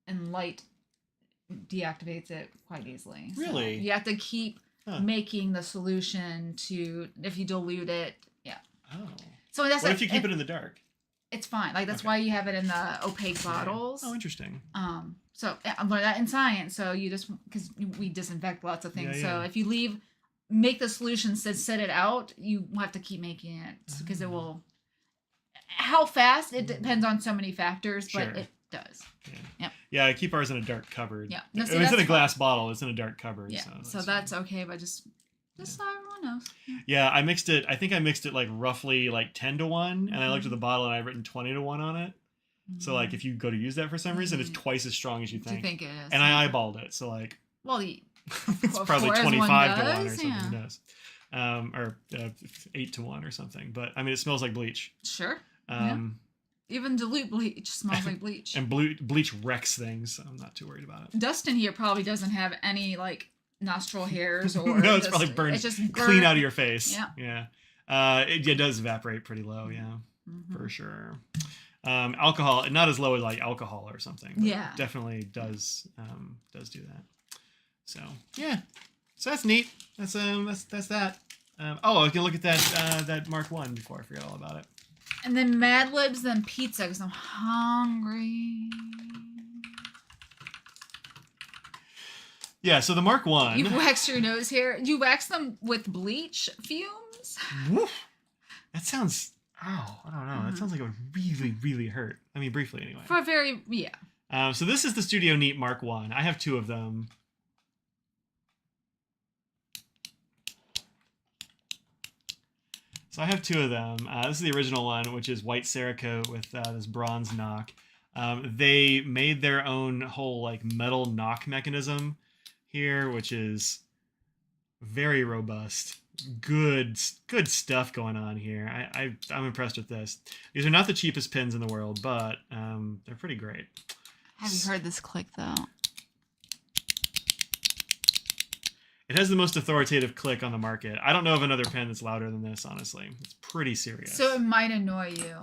and light deactivates it quite easily. Really? So you have to keep making the solution if you dilute it. Yeah. Oh. So that's what if you keep it in the dark? It's fine. Like that's why you have it in the opaque bottles. Oh, interesting. So I learned that in science. So you just because we disinfect lots of things. Yeah, So if you make the solution set it out, you have to keep making it because it will. How fast it depends on so many factors, but it does. Yeah. Yep. Yeah, I keep ours in a dark cupboard. Yeah. No, it's in a glass bottle. It's in a dark cupboard. Yeah. So that's okay, but just so everyone knows. Yeah, I mixed it. I think I mixed it like roughly like 10 to 1, and I looked at the bottle and I've written 20 to 1 on it. So like if you go to use that for some reason, it's twice as strong as you think. You think it is. And I eyeballed it, so like it's probably 25 to 1 or something. Yeah. Who knows? Or 8 to 1 or something. But I mean, it smells like bleach. Sure. Even dilute bleach smells like bleach. And bleach wrecks things, so I'm not too worried about it. Dustin here probably doesn't have any like nostril hairs or no, it's probably burned clean out of your face. Yeah. It does evaporate pretty low, for sure. Alcohol, not as low as like alcohol or something. But definitely does do that. So yeah, so that's neat. That's that. I was gonna look at that Mark 1 before I forget all about it. And then Mad Libs, then pizza because I'm hungry. Yeah, so the Mark 1. You waxed your nose here. You waxed them with bleach fumes? Woof. That sounds... Oh, I don't know. That sounds like it would really, really hurt. I mean, briefly anyway. For a very... Yeah. So this is the Studio Neat Mark 1. I have 2 of them. So I have 2 of them. This is the original one, which is white Cerakote with this bronze knock. They made their own whole like metal knock mechanism here, which is very robust. Good stuff going on here. I'm impressed with this. These are not the cheapest pins in the world, but they're pretty great. Have you heard this click though? It has the most authoritative click on the market. I don't know of another pen that's louder than this, honestly. It's pretty serious. So it might annoy you.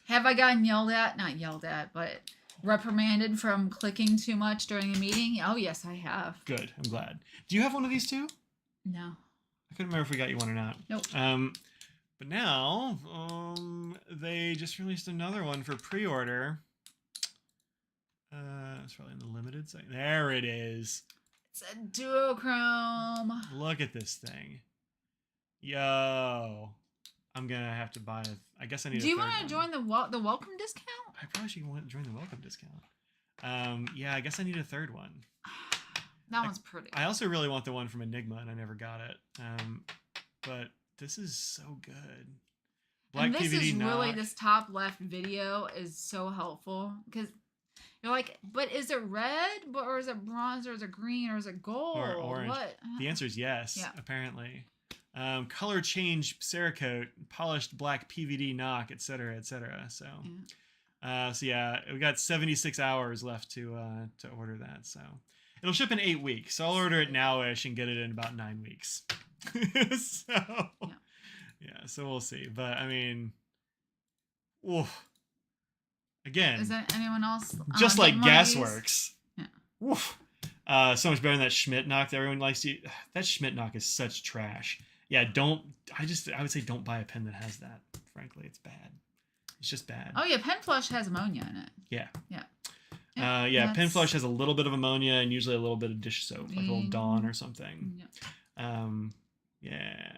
Have I gotten yelled at? Not yelled at, but reprimanded from clicking too much during a meeting? Oh, yes, I have. Good. I'm glad. Do you have one of these too? No. I couldn't remember if we got you one or not. Nope. But now, they just released another one for pre-order. It's probably in the limited section. There it is. It's a duochrome. Look at this thing. Yo. I'm going to have to buy it. I guess I need Do you want to join the welcome discount? I probably should join the welcome discount. Yeah, I guess I need a third one. That one's pretty. I also really want the one from Enigma, and I never got it. But this is so good. Black and this PVD is knock. Really, this top left video is so helpful because You're like, but is it red, or is it bronze, or is it green, or is it gold? Or orange. What? The answer is yes, Yeah. apparently. Color change Cerakote, polished black PVD knock, etc., etc. So, we got 76 hours left to order that. So it'll ship in 8 weeks. So I'll order it now-ish and get it in about 9 weeks. So so we'll see. But I mean, oof. Again, Is there anyone else? just like getting one of these? Gasworks. Yeah. Oof. So much better than that Schmidt knock that everyone likes to. That Schmidt knock is such trash. Yeah, I would say don't buy a pen that has that. Frankly, it's bad. It's just bad. Oh yeah, Pen Flush has ammonia in it. Yeah. Yeah. Pen Flush has a little bit of ammonia and usually a little bit of dish soap, like a little Dawn or something. Yeah.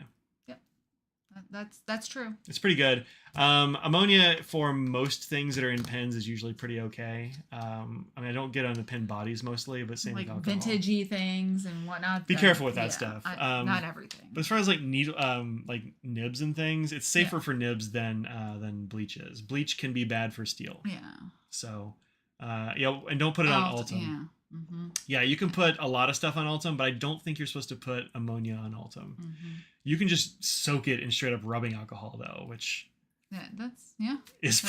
That's true. It's pretty good. Ammonia for most things that are in pens is usually pretty okay. I mean, I don't get on the pen bodies mostly, but same Like with alcohol. vintagey things and whatnot. Be careful with that stuff. Not everything. But as far as like like nibs and things, it's safer for nibs than bleach is. Bleach can be bad for steel. Yeah. So, and don't put it on Ultim. Yeah. Mm-hmm. Yeah, you can put a lot of stuff on Ultim, but I don't think you're supposed to put ammonia on Ultim. Mm-hmm. You can just soak it in straight up rubbing alcohol though, which is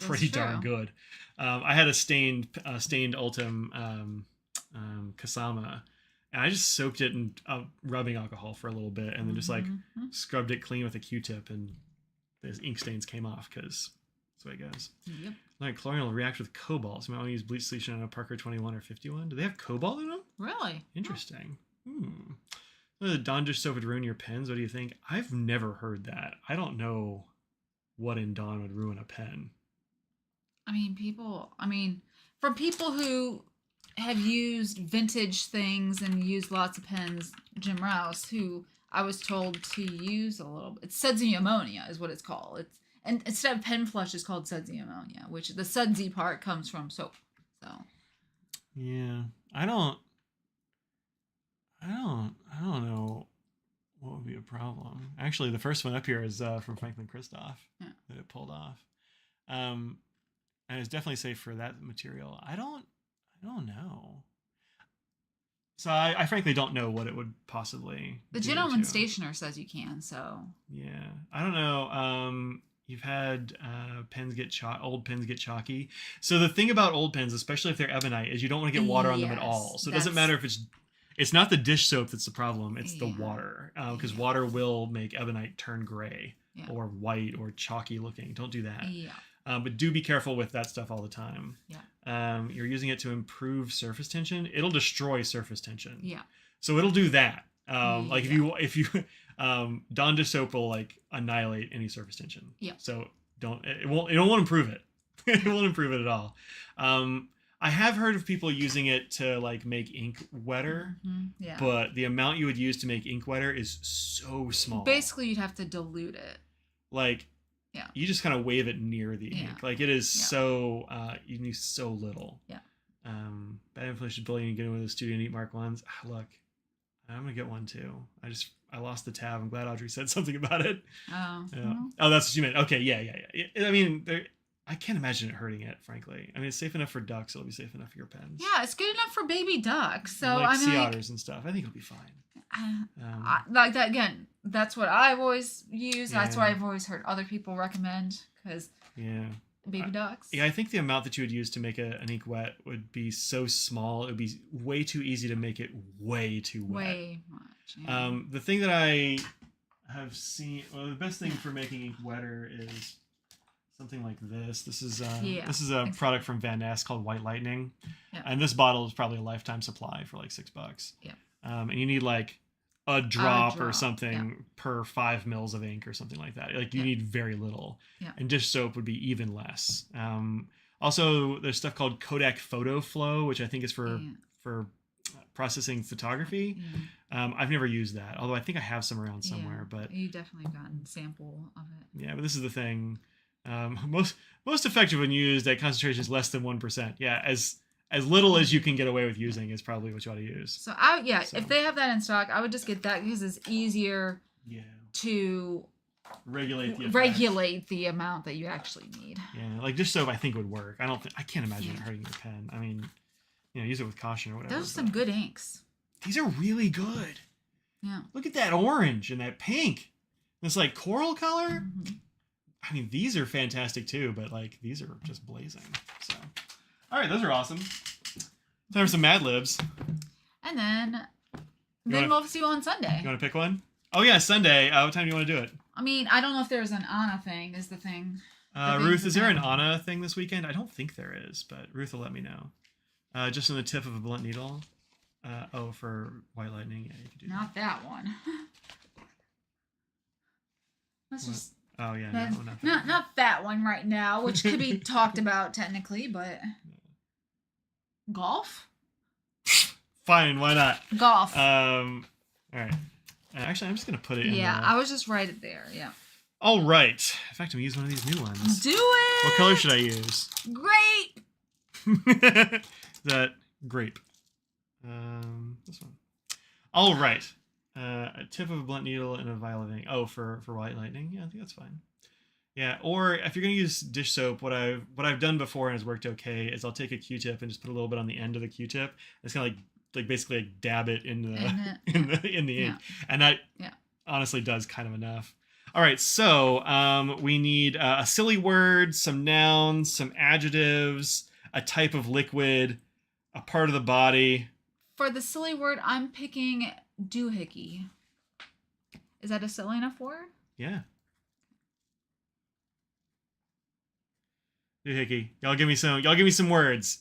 pretty darn good. I had a stained Ultim Kasama, and I just soaked it in rubbing alcohol for a little bit, and then just like scrubbed it clean with a Q-tip, and the ink stains came off because that's the way it goes. Yep. Like chlorine will react with cobalt, so I might want to use bleach solution on a Parker 21 or 51. Do they have cobalt in them? Really? Interesting. The Dawn dish soap would ruin your pens. What do you think? I've never heard that. I don't know what in Dawn would ruin a pen. I mean, from people who have used vintage things and used lots of pens, Jim Rouse, who I was told to use a little bit. It's sudsy ammonia is what it's called. And instead of Pen Flush, it's called sudsy ammonia, which the sudsy part comes from soap. So. Yeah, I don't know what would be a problem. Actually, the first one up here is from Franklin Christoph that it pulled off. And it's definitely safe for that material. I don't know. So I frankly don't know what it would possibly. The Gentleman Stationer says you can. So. Yeah, I don't know. You've had old pens get chalky. So the thing about old pens, especially if they're ebonite, is you don't want to get water on them at all. So it doesn't matter if it's not the dish soap that's the problem. It's the water, because water will make ebonite turn gray or white or chalky looking. Don't do that. Yeah. But do be careful with that stuff all the time. Yeah. You're using it to improve surface tension. It'll destroy surface tension. Yeah. So it'll do that. Like if you Dawn dish soap will like annihilate any surface tension. Yeah. So it won't improve it. It won't improve it at all. I have heard of people using it to like make ink wetter. Yeah. But the amount you would use to make ink wetter is so small. Basically, you'd have to dilute it. Like, you just kind of wave it near the ink. Like it is so you need so little. Yeah. Bad inflation bullying and getting one of the Studio Neat Mark ones. Look, I'm gonna get one too. I lost the tab. I'm glad Audrey said something about it. Oh. Yeah. Oh, that's what you meant. Okay, yeah. I mean, I can't imagine it hurting it, frankly. I mean, it's safe enough for ducks. It'll be safe enough for your pens. Yeah, it's good enough for baby ducks. So like sea otters and stuff. I think it'll be fine. Like that again. That's what I've always used. That's what I've always heard other people recommend because baby ducks. Yeah, I think the amount that you would use to make an ink wet would be so small. It would be way too easy to make it way too wet. Way much. Yeah. The thing that I have seen, the best thing for making ink wetter is something like this. This is a product from Van Ness called White Lightning, and this bottle is probably a lifetime supply for like $6. Yeah. And you need like a drop or something per 5 mils of ink or something like that. Like you need very little. Yeah. And dish soap would be even less. Also, there's stuff called Kodak Photo Flow, which I think is for processing photography. I've never used that, although I think I have some around somewhere. But you definitely have gotten a sample of it. Yeah, but this is the thing. Most effective when used at concentrations less than 1%. Yeah, as little as you can get away with using is probably what you ought to use. So if they have that in stock, I would just get that because it's easier to regulate the effect. regulate the amount that you actually need. Yeah, like dish soap I think would work. I can't imagine it hurting your pen. I mean, use it with caution or whatever. Those are some good inks. These are really good. Yeah. Look at that orange and that pink. This like coral color. Mm-hmm. I mean, these are fantastic too, but like these are just blazing. So, all right, those are awesome. Time for some Mad Libs. And then wanna- we'll see you on Sunday. You want to pick one? Oh yeah, Sunday. What time do you want to do it? I mean, I don't know if there's an Anna thing. Is the thing. Ruth, is there an Anna thing this weekend? I don't think there is, but Ruth will let me know. Just on the tip of a blunt needle. For White Lightning, yeah, you can do Not that one. Let's What? just. Oh yeah, Not that one right now, which could be talked about technically, but golf. Fine, why not? Golf. All right. Actually, I'm just gonna put it in. Yeah, I was just right there. Yeah. All right. In fact, I'm gonna use one of these new ones. Do it. What color should I use? Great. Is that grape? This one. All right. A tip of a blunt needle and a vial of ink. Oh, for White Lightning. Yeah, I think that's fine. Yeah, or if you're gonna use dish soap, what I've done before and has worked okay is I'll take a Q-tip and just put a little bit on the end of the Q-tip. It's kind of like basically like dab it in the in the ink, and that honestly does kind of enough. All right, so we need a silly word, some nouns, some adjectives, a type of liquid, a part of the body. For the silly word, I'm picking doohickey. Is that a silly enough word? Yeah. Doohickey. Y'all give me some words.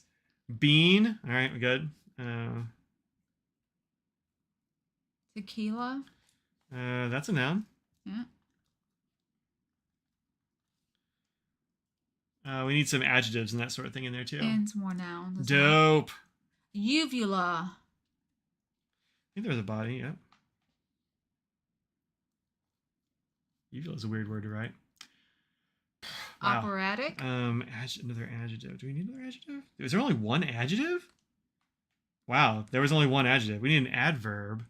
Bean. All right, we good. Tequila. That's a noun. Yeah. We need some adjectives and that sort of thing in there too. And some more nouns. as well. Dope. Uvula. I think there's a body. Yep. Uvula is a weird word to write. Wow. Operatic. Another adjective. Do we need another adjective? Is there only one adjective? Wow, there was only one adjective. We need an adverb.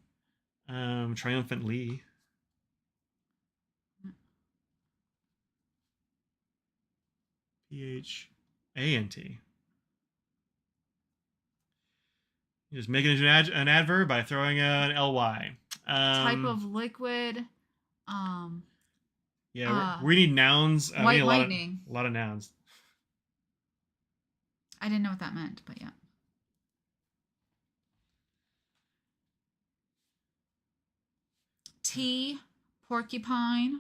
Triumphantly. P-H-A-N-T. You just make it into an adverb by throwing an L-Y. Type of liquid. Yeah, we need nouns. We White need lightning. A lot of nouns. I didn't know what that meant, but yeah. Tea, porcupine.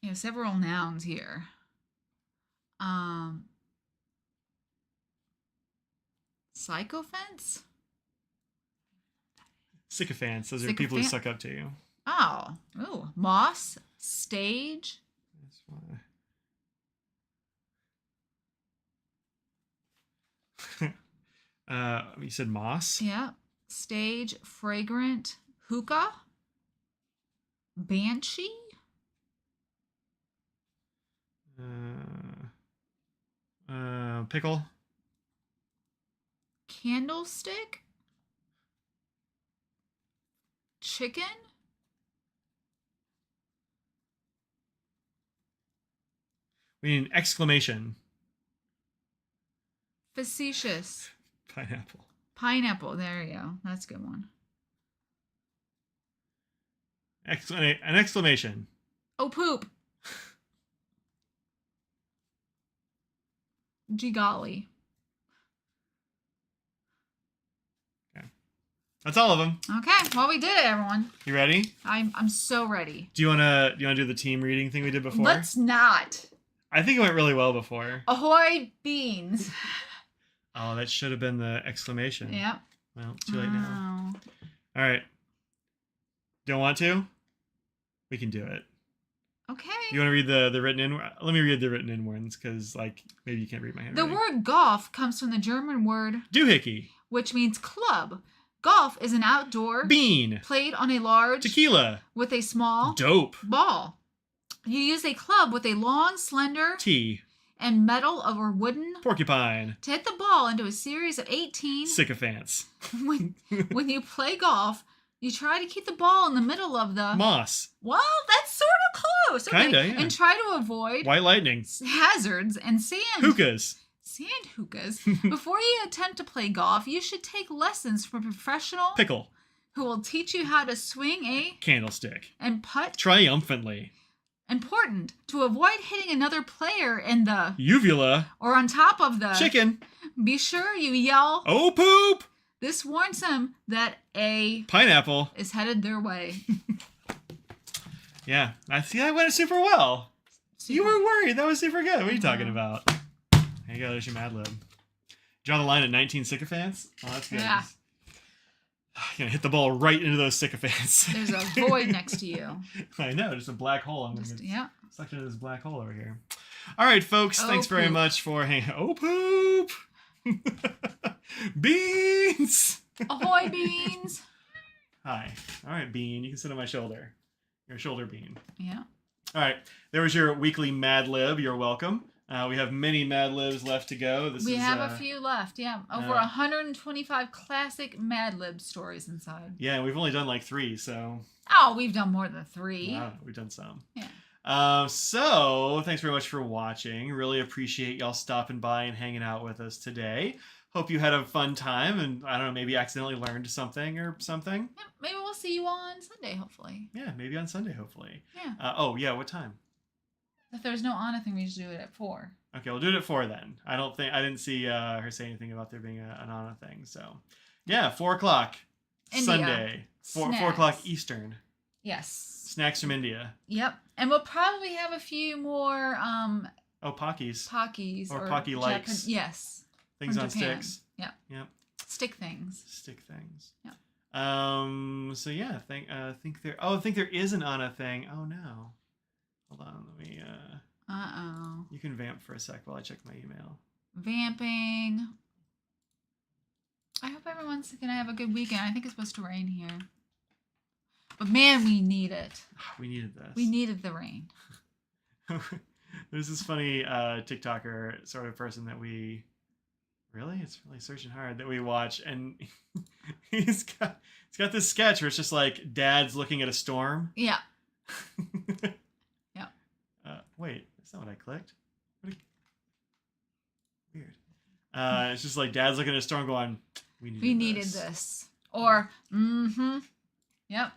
You have several nouns here. Sycophants? Sycophants. Those are people who suck up to you. Oh. Ooh. Moss, stage. That's why. You said moss? Yeah. Stage, fragrant, hookah, banshee. Pickle. Candlestick. Chicken. We need an exclamation. Facetious. Pineapple. Pineapple. There you go. That's a good one. An exclamation. Oh, poop. Gee golly. Okay. That's all of them. Okay. Well, we did it, everyone. You ready? I'm so ready. Do you wanna do the team reading thing we did before? Let's not. I think it went really well before. Ahoy beans. Oh, that should have been the exclamation. Yep. Well, too late now. All right. Don't want to? We can do it. Okay. You want to read the written in? Let me read the written in ones because maybe you can't read my handwriting. The word golf comes from the German word doohickey, which means club. Golf is an outdoor bean played on a large tequila with a small dope ball. You use a club with a long, slender tea and metal or wooden porcupine to hit the ball into a series of 18 sycophants. when you play golf, You try to keep the ball in the middle of the... Moss. Well, that's sort of close. Okay. Kinda, yeah. And try to avoid White lightning. hazards and sand. Hookahs. Sand hookahs. Before you attempt to play golf, you should take lessons from a professional Pickle. who will teach you how to swing a Candlestick. and putt. Triumphantly. Important to avoid hitting another player in the Uvula. or on top of the Chicken. Be sure you yell. Oh, poop. This warns them that a Pineapple. is headed their way. Yeah, I see. I went super well. You were worried. That was super good. What are you talking about? There you go. There's your Mad Lib. Draw the line at 19 sycophants. Oh, that's good. Yeah. Gonna hit the ball right into those sycophants. There's a void next to you. I know, just a black hole. I'm Just, gonna yeah. suck into this black hole over here. All right, folks. Oh, Thanks very poop. much for hanging. Oh, poop! Beans. Ahoy, beans. Hi. All right, Bean. You can sit on my shoulder. Your shoulder bean. Yeah. All right. There was your weekly Mad Lib. You're welcome. We have many Mad Libs left to go. We have a few left, yeah. Over 125 classic Mad Lib stories inside. Yeah, we've only done like 3, so. Oh, we've done more than 3. I don't know, we've done some. Yeah. So, thanks very much for watching. Really appreciate y'all stopping by and hanging out with us today. Hope you had a fun time and, I don't know, maybe accidentally learned something or something. Yeah, maybe we'll see you on Sunday, hopefully. Yeah, maybe on Sunday, hopefully. Yeah. Oh, yeah, what time? If there's no Anna thing, we should do it at 4. Okay, we'll do it at 4 then. I didn't see her say anything about there being an Anna thing, so. Yeah, 4 o'clock. India. Sunday. 4 o'clock Eastern. Yes. Snacks from India. Yep. And we'll probably have a few more Oh, Pockies. Pockies. Or Pocky likes. Yes. Things from on Japan. sticks. Yep. Yep. Stick things. Stick things. Yep. So yeah, I think there is an Anna thing. Oh no. Hold on, let me Uh-oh. you can vamp for a sec while I check my email. Vamping. I hope everyone's gonna have a good weekend. I think it's supposed to rain here. But man, we need it. We needed this. We needed the rain. There's this funny TikToker sort of person that we it's really searching hard that we watch, and he's got this sketch where it's just like dads looking at a storm. Yeah. Yeah. Wait, that's not what I clicked. Weird. It's just like dads looking at a storm going, we needed this. Or, mm-hmm. Yep.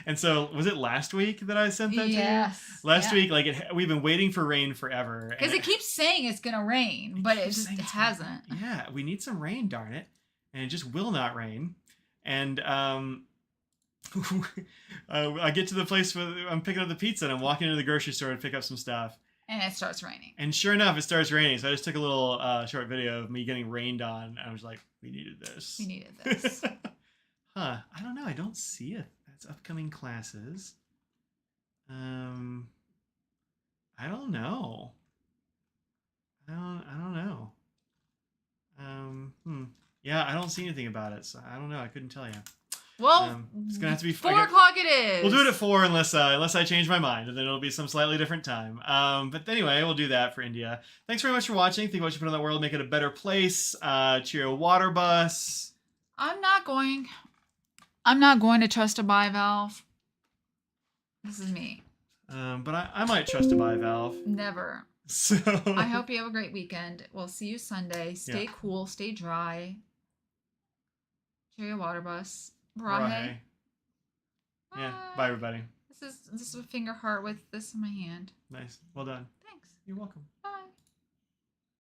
And so, was it last week that I sent that to you? Yes. Last week, like we've been waiting for rain forever. Because it keeps saying it's gonna rain, but it keeps just saying it's hasn't. Yeah, we need some rain, darn it. And it just will not rain. And I get to the place where I'm picking up the pizza and I'm walking into the grocery store to pick up some stuff. And it starts raining. And sure enough, it starts raining. So I just took a little short video of me getting rained on. And I was like, we needed this. We needed this. Huh. I don't know. I don't see it. That's upcoming classes. I don't know. I don't know. Yeah, I don't see anything about it, so I don't know. I couldn't tell you. Well, it's gonna have to be 4 o'clock it is. We'll do it at 4 unless I change my mind, and then it'll be some slightly different time. But anyway, we'll do that for India. Thanks very much for watching. Think about what you put in the world, make it a better place. Cheerio, water bus. I'm not going to trust a bivalve. This is me. But I might trust a bivalve. Never. So I hope you have a great weekend. We'll see you Sunday. Stay cool. Stay dry. Cheerio, water bus. Brahe. Yeah. Bye, everybody. This is a finger heart with this in my hand. Nice. Well done. Thanks. You're welcome.